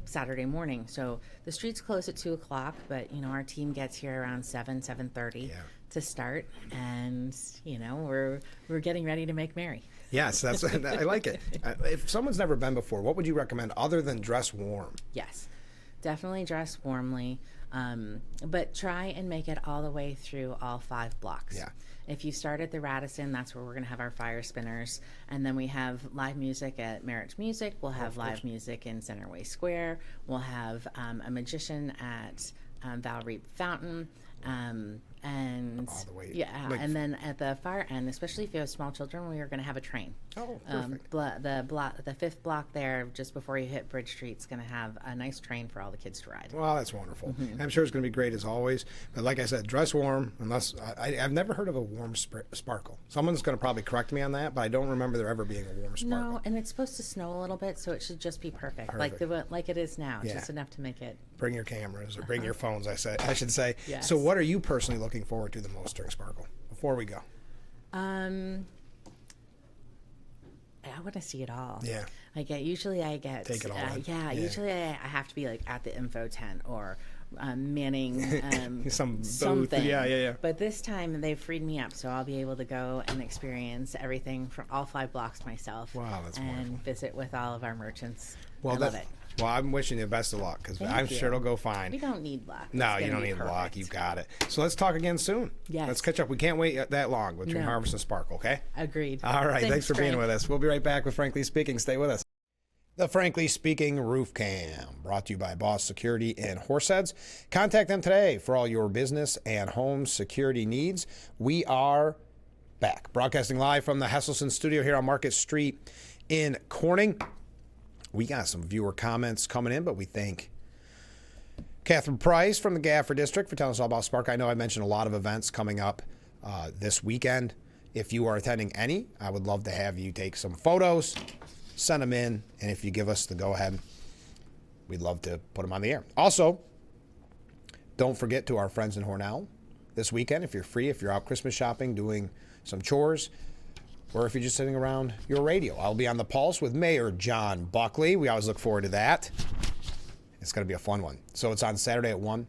Speaker 2: Saturday morning. So the streets close at 2:00, but you know, our team gets here around 7:30 to start, and you know, we're getting ready to make merry.
Speaker 1: Yes, that's I like it. If someone's never been before, what would you recommend other than dress warm?
Speaker 2: Yes, definitely dress warmly, but try and make it all the way through all 5 blocks.
Speaker 1: Yeah.
Speaker 2: If you start at the Radisson, that's where we're going to have our fire spinners, and then we have live music at Merritt's Music. We'll have live music in Centerway Square. We'll have a magician at Valerie Fountain. And
Speaker 1: all the way,
Speaker 2: and then at the far end, especially if you have small children, we are going to have a train.
Speaker 1: Oh, perfect.
Speaker 2: The 5th block there, just before you hit Bridge Street, is going to have a nice train for all the kids to ride.
Speaker 1: Well, that's wonderful. I'm sure it's going to be great as always. But like I said, dress warm. Unless I've never heard of a warm sparkle. Someone's going to probably correct me on that, but I don't remember there ever being a warm sparkle.
Speaker 2: No, and it's supposed to snow a little bit, so it should just be perfect. Like it is now, just enough to make it.
Speaker 1: Bring your cameras or bring your phones. I should say.
Speaker 2: Yes.
Speaker 1: So, what are you personally looking forward to the most during Sparkle? Before we go.
Speaker 2: I want to see it all.
Speaker 1: Yeah.
Speaker 2: Usually I get
Speaker 1: take it all in.
Speaker 2: Usually I have to be like at the info tent or manning
Speaker 1: something. Yeah.
Speaker 2: But this time they've freed me up, so I'll be able to go and experience everything from all 5 blocks myself.
Speaker 1: Wow, that's
Speaker 2: and
Speaker 1: wonderful.
Speaker 2: Visit with all of our merchants.
Speaker 1: Well,
Speaker 2: I love it.
Speaker 1: Well, I'm wishing you the best of luck because I'm sure it'll go fine.
Speaker 2: We don't need luck.
Speaker 1: No, you don't need luck. You've got it. So let's talk again soon.
Speaker 2: Yes.
Speaker 1: Let's catch up. We can't wait that long between Harvest and Sparkle, okay?
Speaker 2: Agreed.
Speaker 1: All right. Thanks for being
Speaker 2: Frank.
Speaker 1: with us. We'll be right back with Frankly Speaking. Stay with us. The Frankly Speaking Roof Cam, brought to you by Boss Security in Horseheads. Contact them today for all your business and home security needs. We are back, broadcasting live from the Hesselson studio here on Market Street in Corning. We got some viewer comments coming in, but we thank Catherine Price from the Gaffer District for telling us all about Spark. I know I mentioned a lot of events coming up this weekend. If you are attending any, I would love to have you take some photos, send them in, and if you give us the go-ahead, we'd love to put them on the air. Also, don't forget to our friends in Hornell this weekend, if you're free, if you're out Christmas shopping, doing some chores, or if you're just sitting around your radio. I'll be on The Pulse with Mayor John Buckley. We always look forward to that. It's going to be a fun one. So it's on Saturday at 1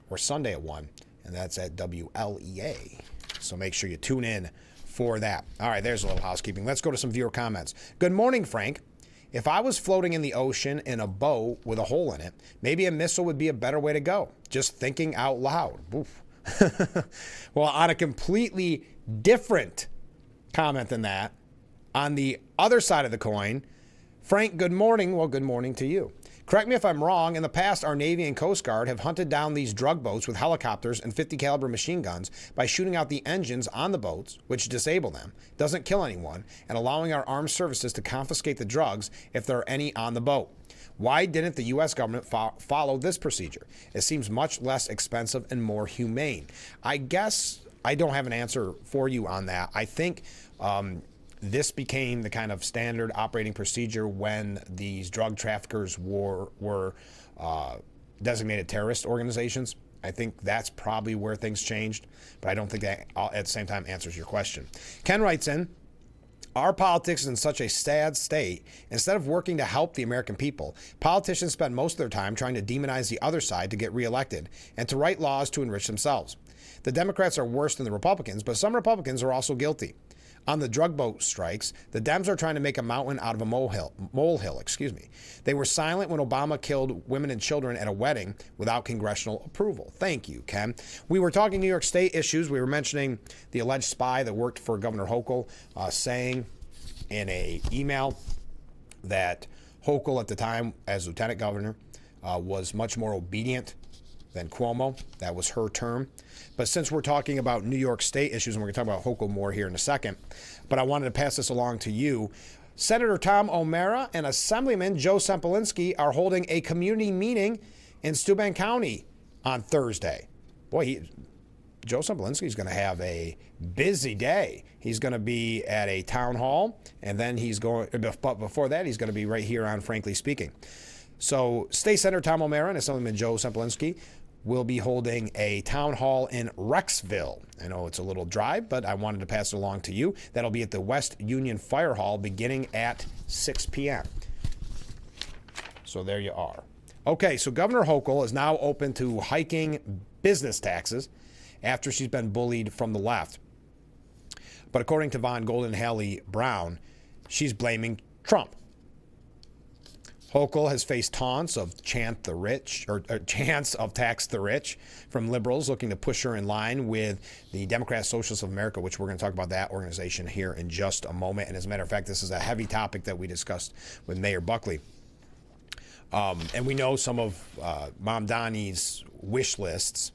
Speaker 1: or Sunday at 1, and that's at WLEA. So make sure you tune in for that. All right, there's a little housekeeping. Let's go to some viewer comments. Good morning, Frank. If I was floating in the ocean in a boat with a hole in it, maybe a missile would be a better way to go. Just thinking out loud. Oof. Well, on a completely different comment than that, on the other side of the coin, Frank, good morning. Well, good morning to you. Correct me if I'm wrong. In the past, our Navy and Coast Guard have hunted down these drug boats with helicopters and 50 caliber machine guns by shooting out the engines on the boats, which disable them, doesn't kill anyone, and allowing our armed services to confiscate the drugs if there are any on the boat. Why didn't the U.S. government follow this procedure? It seems much less expensive and more humane. I guess I don't have an answer for you on that. I think this became the kind of standard operating procedure when these drug traffickers were designated terrorist organizations. I think that's probably where things changed, but I don't think that at the same time answers your question. Ken writes in, Our politics is in such a sad state. Instead of working to help the American people, politicians spend most of their time trying to demonize the other side to get reelected and to write laws to enrich themselves. The Democrats are worse than the Republicans, but some Republicans are also guilty. On the drug boat strikes, the Dems are trying to make a mountain out of a molehill. They were silent when Obama killed women and children at a wedding without congressional approval. Thank you, Ken. We were talking New York State issues. We were mentioning the alleged spy that worked for Governor Hochul, saying in an email that Hochul at the time, as lieutenant governor, was much more obedient than Cuomo. That was her term. But since we're talking about New York State issues, and we're going to talk about Hochul more here in a second, but I wanted to pass this along to you. Senator Tom O'Mara and Assemblyman Joe Sempolinski are holding a community meeting in Steuben County on Thursday. Boy, Joe Sempolinski is going to have a busy day. He's going to be at a town hall, and then but before that, he's going to be right here on Frankly Speaking. So State Senator Tom O'Mara and Assemblyman Joe Sempolinski will be holding a town hall in Rexville. I know it's a little drive, but I wanted to pass it along to you. That'll be at the West Union Fire Hall beginning at 6 p.m. So there you are. Okay, so Governor Hochul is now open to hiking business taxes after she's been bullied from the left. But according to Von Golden-Haley Brown, she's blaming Trump. Hochul has faced taunts of chant the rich or chants of tax the rich from liberals looking to push her in line with the Democrat Socialists of America, which we're going to talk about that organization here in just a moment. And as a matter of fact, this is a heavy topic that we discussed with Mayor Buckley. And we know some of Mom Donnie's wish lists.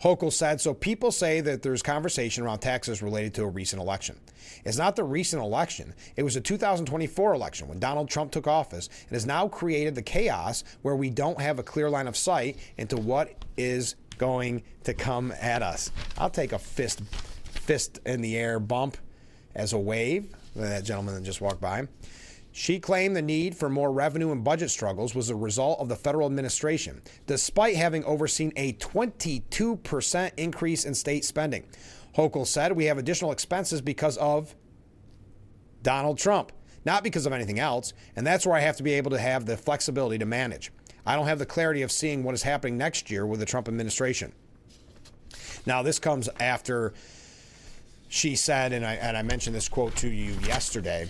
Speaker 1: Hochul said, so people say that there's conversation around taxes related to a recent election. It's not the recent election. It was the 2024 election when Donald Trump took office and has now created the chaos where we don't have a clear line of sight into what is going to come at us. I'll take a fist in the air bump as a wave. That gentleman that just walked by. She claimed the need for more revenue and budget struggles was a result of the federal administration, despite having overseen a 22% increase in state spending. Hochul said, we have additional expenses because of Donald Trump, not because of anything else, and that's where I have to be able to have the flexibility to manage. I don't have the clarity of seeing what is happening next year with the Trump administration. Now, this comes after she said, and I mentioned this quote to you yesterday,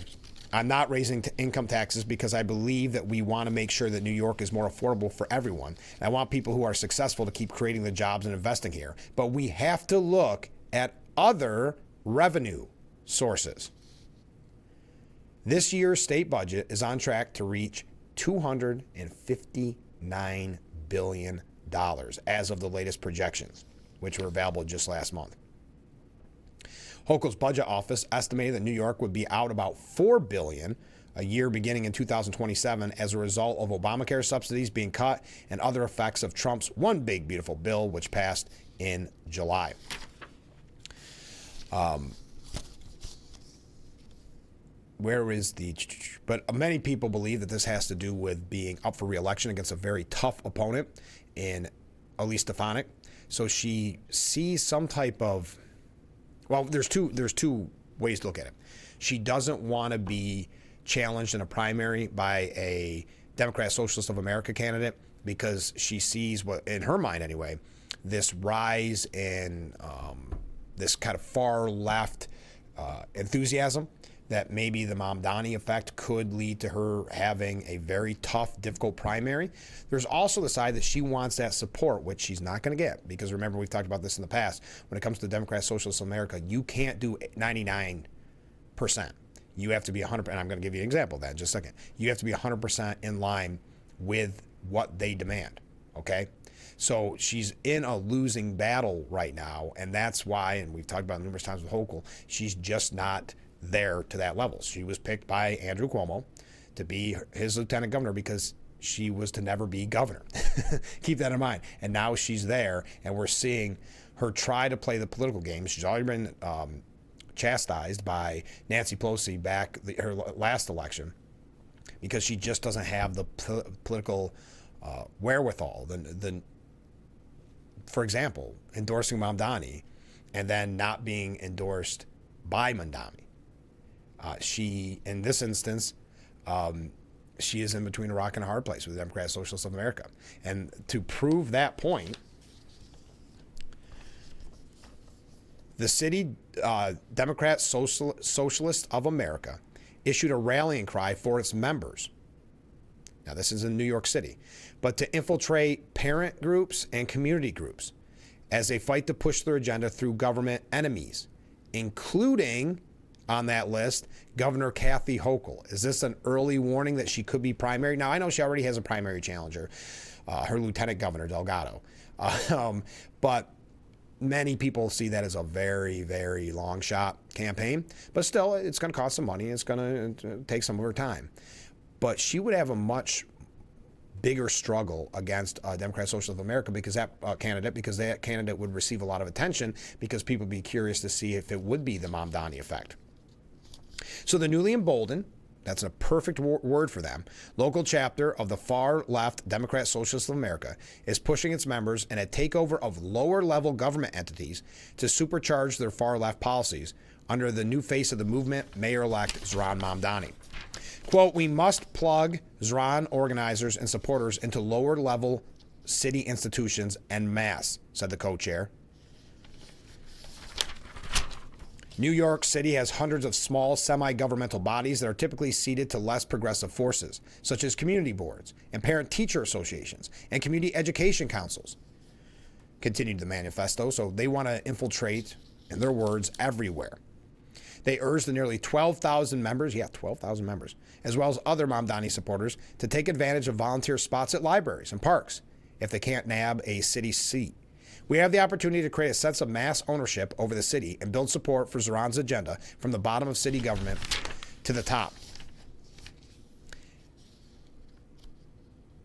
Speaker 1: I'm not raising income taxes because I believe that we want to make sure that New York is more affordable for everyone. And I want people who are successful to keep creating the jobs and investing here. But we have to look at other revenue sources. This year's state budget is on track to reach $259 billion as of the latest projections, which were available just last month. Hochul's budget office estimated that New York would be out about $4 billion a year beginning in 2027 as a result of Obamacare subsidies being cut and other effects of Trump's One Big Beautiful Bill, which passed in July. But many people believe that this has to do with being up for re-election against a very tough opponent in Elise Stefanik. So she sees some type of, well, there's two ways to look at it. She doesn't want to be challenged in a primary by a Democrat Socialist of America candidate because she sees, what in her mind anyway, this rise in this kind of far left enthusiasm that maybe the Mom Donnie effect could lead to her having a very tough, difficult primary. There's also the side that she wants that support, which she's not going to get. Because remember, we've talked about this in the past. When it comes to Democrat Socialists of America, you can't do 99%. You have to be 100%. And I'm going to give you an example of that in just a second. You have to be 100% in line with what they demand. Okay? So she's in a losing battle right now. And that's why, and we've talked about it numerous times with Hochul, she's just not there to that level. She was picked by Andrew Cuomo to be his lieutenant governor because she was to never be governor. Keep that in mind. And now she's there, and we're seeing her try to play the political game. She's already been chastised by Nancy Pelosi her last election because she just doesn't have the political wherewithal. For example, endorsing Mamdani and then not being endorsed by Mamdani. She, in this instance, she is in between a rock and a hard place with the Democratic Socialists of America. And to prove that point, the city Democrat Socialist of America issued a rallying cry for its members. Now, this is in New York City, but to infiltrate parent groups and community groups as they fight to push their agenda through government enemies, including, on that list, Governor Kathy Hochul. Is this an early warning that she could be primary? Now, I know she already has a primary challenger, her Lieutenant Governor Delgado, but many people see that as a very, very long shot campaign. But still, it's going to cost some money. It's going to take some of her time. But she would have a much bigger struggle against Democrat Socialist of America because that candidate would receive a lot of attention because people would be curious to see if it would be the Mamdani effect. So the newly emboldened, that's a perfect word for them, local chapter of the far-left Democrat Socialist of America is pushing its members in a takeover of lower-level government entities to supercharge their far-left policies under the new face of the movement, Mayor-elect Zohran Mamdani. Quote, we must plug Zohran organizers and supporters into lower-level city institutions en masse, said the co-chair. New York City has hundreds of small semi-governmental bodies that are typically ceded to less progressive forces, such as community boards and parent-teacher associations and community education councils. Continued the manifesto, so they want to infiltrate, in their words, everywhere. They urge the nearly 12,000 members, 12,000 members, as well as other Mamdani supporters to take advantage of volunteer spots at libraries and parks if they can't nab a city seat. We have the opportunity to create a sense of mass ownership over the city and build support for Zohran's agenda from the bottom of city government to the top.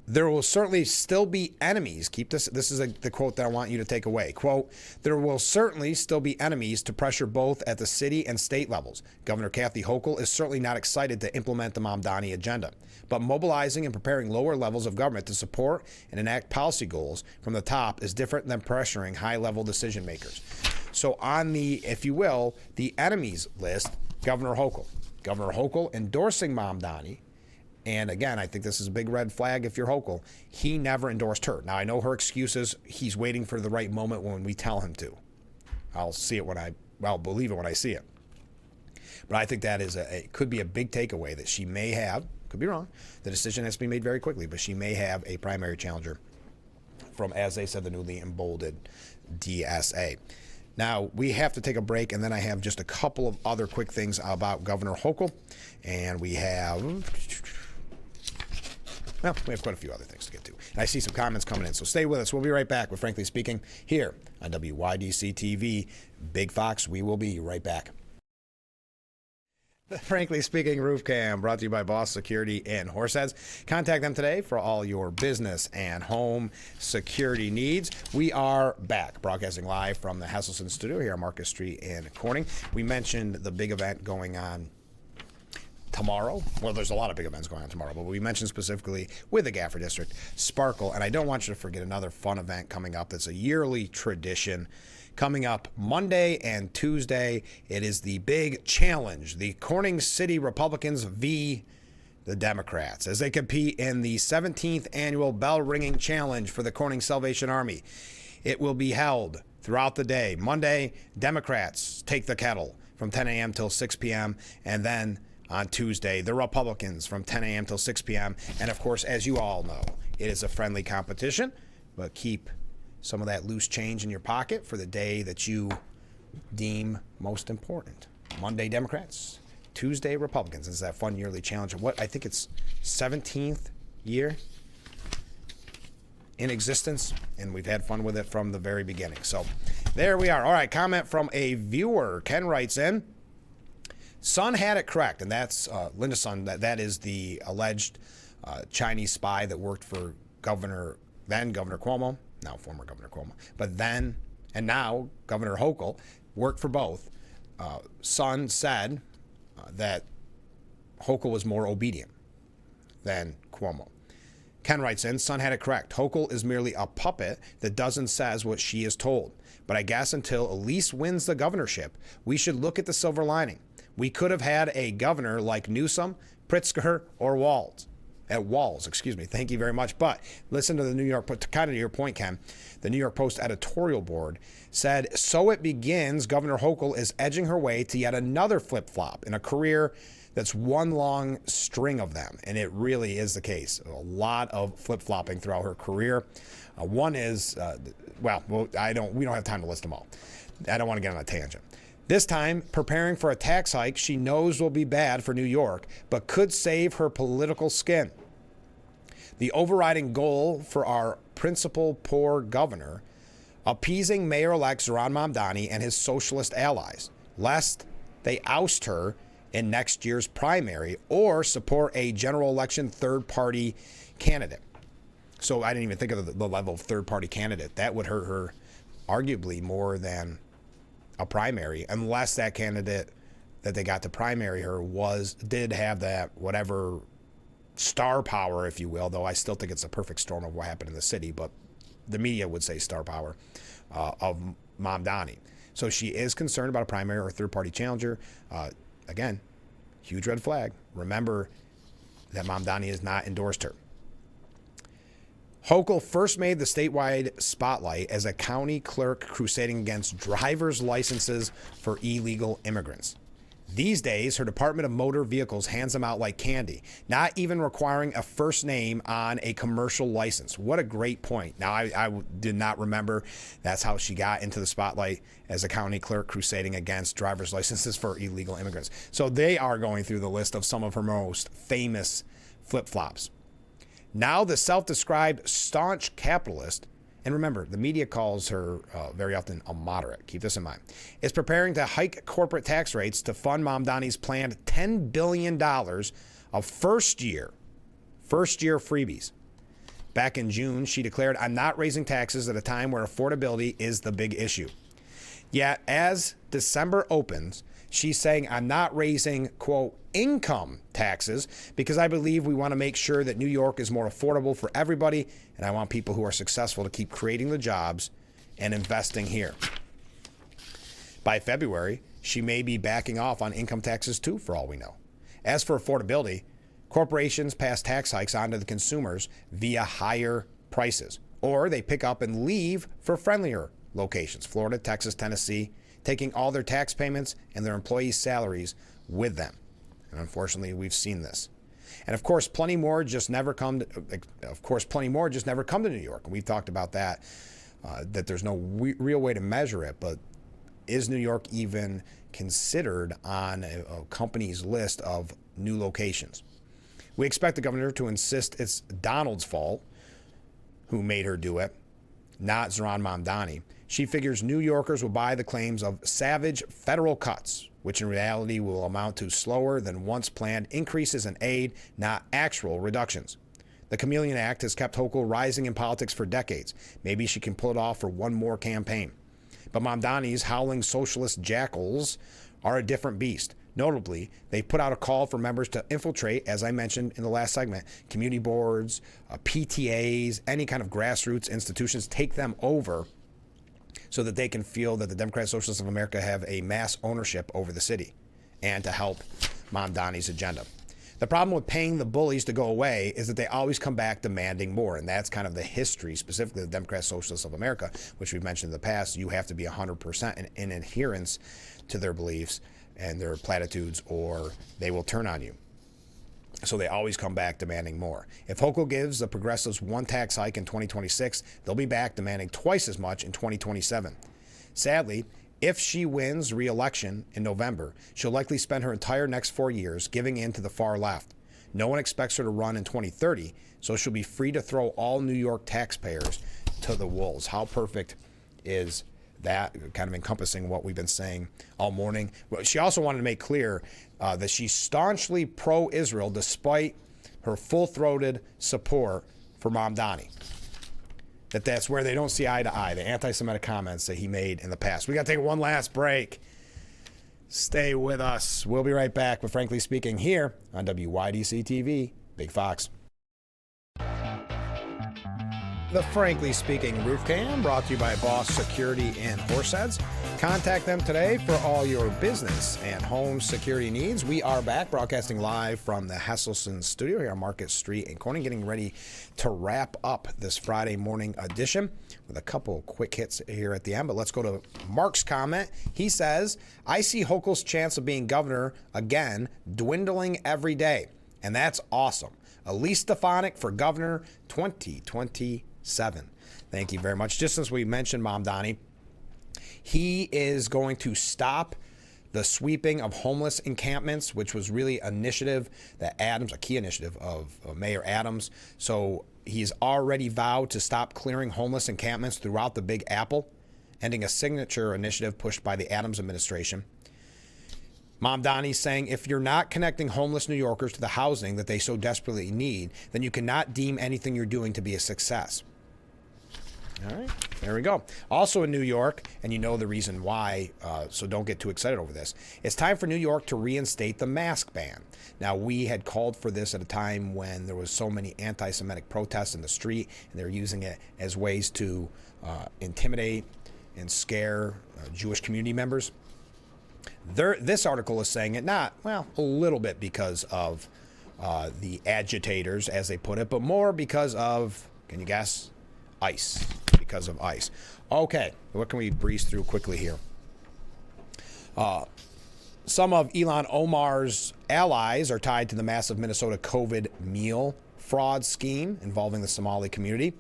Speaker 1: There will certainly still be enemies. Keep this. This is the quote that I want you to take away. Quote, there will certainly still be enemies to pressure both at the city and state levels. Governor Kathy Hochul is certainly not excited to implement the Mamdani agenda, but mobilizing and preparing lower levels of government to support and enact policy goals from the top is different than pressuring high-level decision makers. So on the, if you will, the enemies list, Governor Hochul. Governor Hochul endorsing Mamdani. And again, I think this is a big red flag if you're Hochul. He never endorsed her. Now, I know her excuse is he's waiting for the right moment when we tell him to. I'll believe it when I see it. But I think that is could be a big takeaway that she may have, could be wrong, the decision has to be made very quickly, but she may have a primary challenger from, as they said, the newly emboldened DSA. Now, we have to take a break, and then I have just a couple of other quick things about Governor Hochul. And we have quite a few other things to get to. And I see some comments coming in, so stay with us. We'll be right back with Frankly Speaking here on WYDC TV. Big Fox, we will be right back. The Frankly Speaking Roof Cam brought to you by Boss Security and Horseheads. Contact them today for all your business and home security needs. We are back, broadcasting live from the Hesselson Studio here on Marcus Street in Corning. We mentioned the big event going on tomorrow. Well, there's a lot of big events going on tomorrow, but we mentioned specifically with the Gaffer District, Sparkle. And I don't want you to forget another fun event coming up that's a yearly tradition. Coming up Monday and Tuesday, it is the big challenge, the Corning City Republicans v. the Democrats, as they compete in the 17th annual bell ringing challenge for the Corning Salvation Army. It will be held throughout the day. Monday, Democrats take the kettle from 10 a.m. till 6 p.m. And then on Tuesday, the Republicans from 10 a.m. till 6 p.m. And of course, as you all know, it is a friendly competition, but keep some of that loose change in your pocket for the day that you deem most important. Monday, Democrats. Tuesday, Republicans. It's that fun yearly challenge. What I think it's 17th year in existence, and we've had fun with it from the very beginning. So there we are. All right, comment from a viewer. Ken writes in, Sun had it correct, and that's Linda Sun. That is the alleged Chinese spy that worked for Governor Cuomo. Now former Governor Cuomo, but then and now Governor Hochul worked for both. Sun said that Hochul was more obedient than Cuomo. Ken writes in, Sun had it correct. Hochul is merely a puppet that does and says what she is told. But I guess until Elise wins the governorship, we should look at the silver lining. We could have had a governor like Newsom, Pritzker, or Walz. Thank you very much. But listen to the New York, kind of to your point, Ken, the New York Post editorial board said, so it begins. Governor Hochul is edging her way to yet another flip-flop in a career that's one long string of them. And it really is the case. A lot of flip-flopping throughout her career. One is, we don't have time to list them all. I don't want to get on a tangent. This time, preparing for a tax hike she knows will be bad for New York, but could save her political skin. The overriding goal for our principal poor governor, appeasing Mayor-elect Zohran Mamdani and his socialist allies, lest they oust her in next year's primary or support a general election third-party candidate. So I didn't even think of the level of third-party candidate. That would hurt her arguably more than a primary, unless that candidate that they got to primary her did have that whatever star power, if you will, though I still think it's a perfect storm of what happened in the city, but the media would say star power of Mamdani. So she is concerned about a primary or third-party challenger. Again, huge red flag. Remember that Mamdani has not endorsed her. Hochul first made the statewide spotlight as a county clerk crusading against driver's licenses for illegal immigrants. These days, her Department of Motor Vehicles hands them out like candy, not even requiring a first name on a commercial license. What a great point. Now, I did not remember that's how she got into the spotlight as a county clerk crusading against driver's licenses for illegal immigrants. So they are going through the list of some of her most famous flip-flops. Now the self-described staunch capitalist, and remember, the media calls her very often a moderate, keep this in mind, is preparing to hike corporate tax rates to fund Mamdani's planned $10 billion of first-year freebies. Back in June, she declared, I'm not raising taxes at a time where affordability is the big issue. Yet, as December opens, she's saying, I'm not raising, quote, income taxes because I believe we want to make sure that New York is more affordable for everybody, and I want people who are successful to keep creating the jobs and investing here. By February, she may be backing off on income taxes too, for all we know. As for affordability, corporations pass tax hikes onto the consumers via higher prices, or they pick up and leave for friendlier locations, Florida, Texas, Tennessee, taking all their tax payments and their employees' salaries with them. And unfortunately, we've seen this. And of course, plenty more just never come to New York. And we've talked about that, that there's no real way to measure it. But is New York even considered on a company's list of new locations? We expect the governor to insist it's Donald's fault who made her do it, not Zohran Mamdani. She figures New Yorkers will buy the claims of savage federal cuts, which in reality will amount to slower than once planned increases in aid, not actual reductions. The Chameleon Act has kept Hochul rising in politics for decades. Maybe she can pull it off for one more campaign. But Mamdani's howling socialist jackals are a different beast. Notably, they put out a call for members to infiltrate, as I mentioned in the last segment, community boards, PTAs, any kind of grassroots institutions, take them over so that they can feel that the Democratic Socialists of America have a mass ownership over the city and to help Mamdani's agenda. The problem with paying the bullies to go away is that they always come back demanding more, and that's kind of the history, specifically the Democratic Socialists of America, which we've mentioned in the past. You have to be 100% in adherence to their beliefs and their platitudes, or they will turn on you. So they always come back demanding more. If Hochul gives the progressives one tax hike in 2026, they'll be back demanding twice as much in 2027. Sadly, if she wins re-election in November, she'll likely spend her entire next 4 years giving in to the far left. No one expects her to run in 2030, so she'll be free to throw all New York taxpayers to the wolves. How perfect is that, kind of encompassing what we've been saying all morning? She also wanted to make clear that she's staunchly pro-Israel despite her full-throated support for Mamdani. That's where they don't see eye to eye, the anti-Semitic comments that he made in the past. We got to take one last break. Stay with us. We'll be right back with Frankly Speaking here on WYDC TV, Big Fox. The Frankly Speaking Roof Cam, brought to you by Boss Security and Horseheads. Contact them today for all your business and home security needs. We are back broadcasting live from the Hesselson studio here on Market Street in Corning, getting ready to wrap up this Friday morning edition with a couple quick hits here at the end. But let's go to Mark's comment. He says, I see Hochul's chance of being governor again dwindling every day, and that's awesome. Elise Stefanik for governor 2027. Thank you very much. Just as we mentioned, Mom Donnie, he is going to stop the sweeping of homeless encampments, which was really an initiative that a key initiative of Mayor Adams. So he's already vowed to stop clearing homeless encampments throughout the Big Apple, ending a signature initiative pushed by the Adams administration. Mom Donnie's saying, if you're not connecting homeless New Yorkers to the housing that they so desperately need, then you cannot deem anything you're doing to be a success. All right, there we go. Also in New York, and you know the reason why, so don't get too excited over this. It's time for New York to reinstate the mask ban. Now, we had called for this at a time when there was so many anti-Semitic protests in the street, and they're using it as ways to intimidate and scare Jewish community members. This article is saying it not, well, a little bit because of the agitators, as they put it, but more because of, can you guess? ICE. Because of ICE. Okay, what can we breeze through quickly here? Some of Ilhan Omar's allies are tied to the massive Minnesota COVID meal fraud scheme involving the Somali community.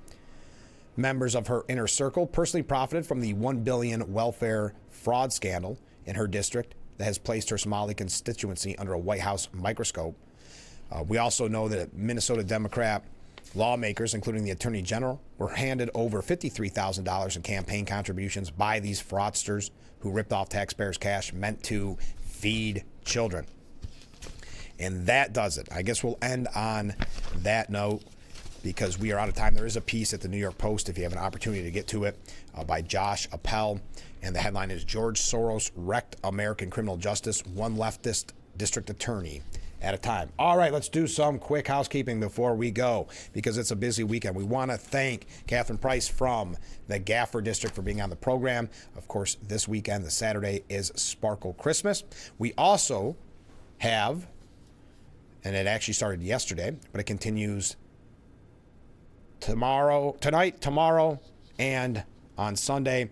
Speaker 1: Members of her inner circle personally profited from the $1 billion welfare fraud scandal in her district that has placed her Somali constituency under a White House microscope. We also know that Minnesota Democrat lawmakers, including the Attorney General, were handed over $53,000 in campaign contributions by these fraudsters who ripped off taxpayers' cash meant to feed children. And that does it. I guess we'll end on that note because we are out of time. There is a piece at the New York Post, if you have an opportunity to get to it, by Josh Appel. And the headline is, George Soros wrecked American criminal justice, one leftist district attorney at a time. All right, let's do some quick housekeeping before we go because it's a busy weekend. We want to thank Catherine Price from the Gaffer District for being on the program. Of course, this weekend, the Saturday, is Sparkle Christmas. We also have, and it actually started yesterday, but it continues tonight, tomorrow, and on Sunday,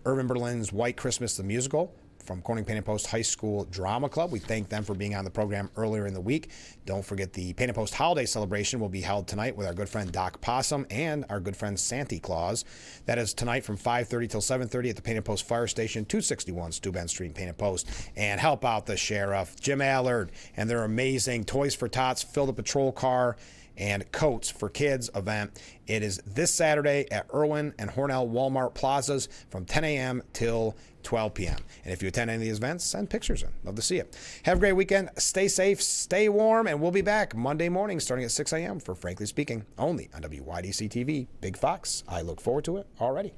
Speaker 1: Irving Berlin's White Christmas, the musical, from Corning Paint and Post High School Drama Club. We thank them for being on the program earlier in the week. Don't forget the Paint and Post holiday celebration will be held tonight with our good friend Doc Possum and our good friend Santa Claus. That is tonight from 5:30 till 7:30 at the Paint and Post Fire Station, 261 Steuben Street, Paint and Post. And help out the sheriff, Jim Allard, and their amazing Toys for Tots, Fill the Patrol Car, and Coats for Kids event. It is this Saturday at Irwin and Hornell Walmart Plazas from 10 a.m. till 12 p.m. And if you attend any of these events, send pictures in. Love to see it. Have a great weekend. Stay safe, stay warm, and we'll be back Monday morning starting at 6 a.m. for Frankly Speaking, only on WYDC TV. Big Fox. I look forward to it already.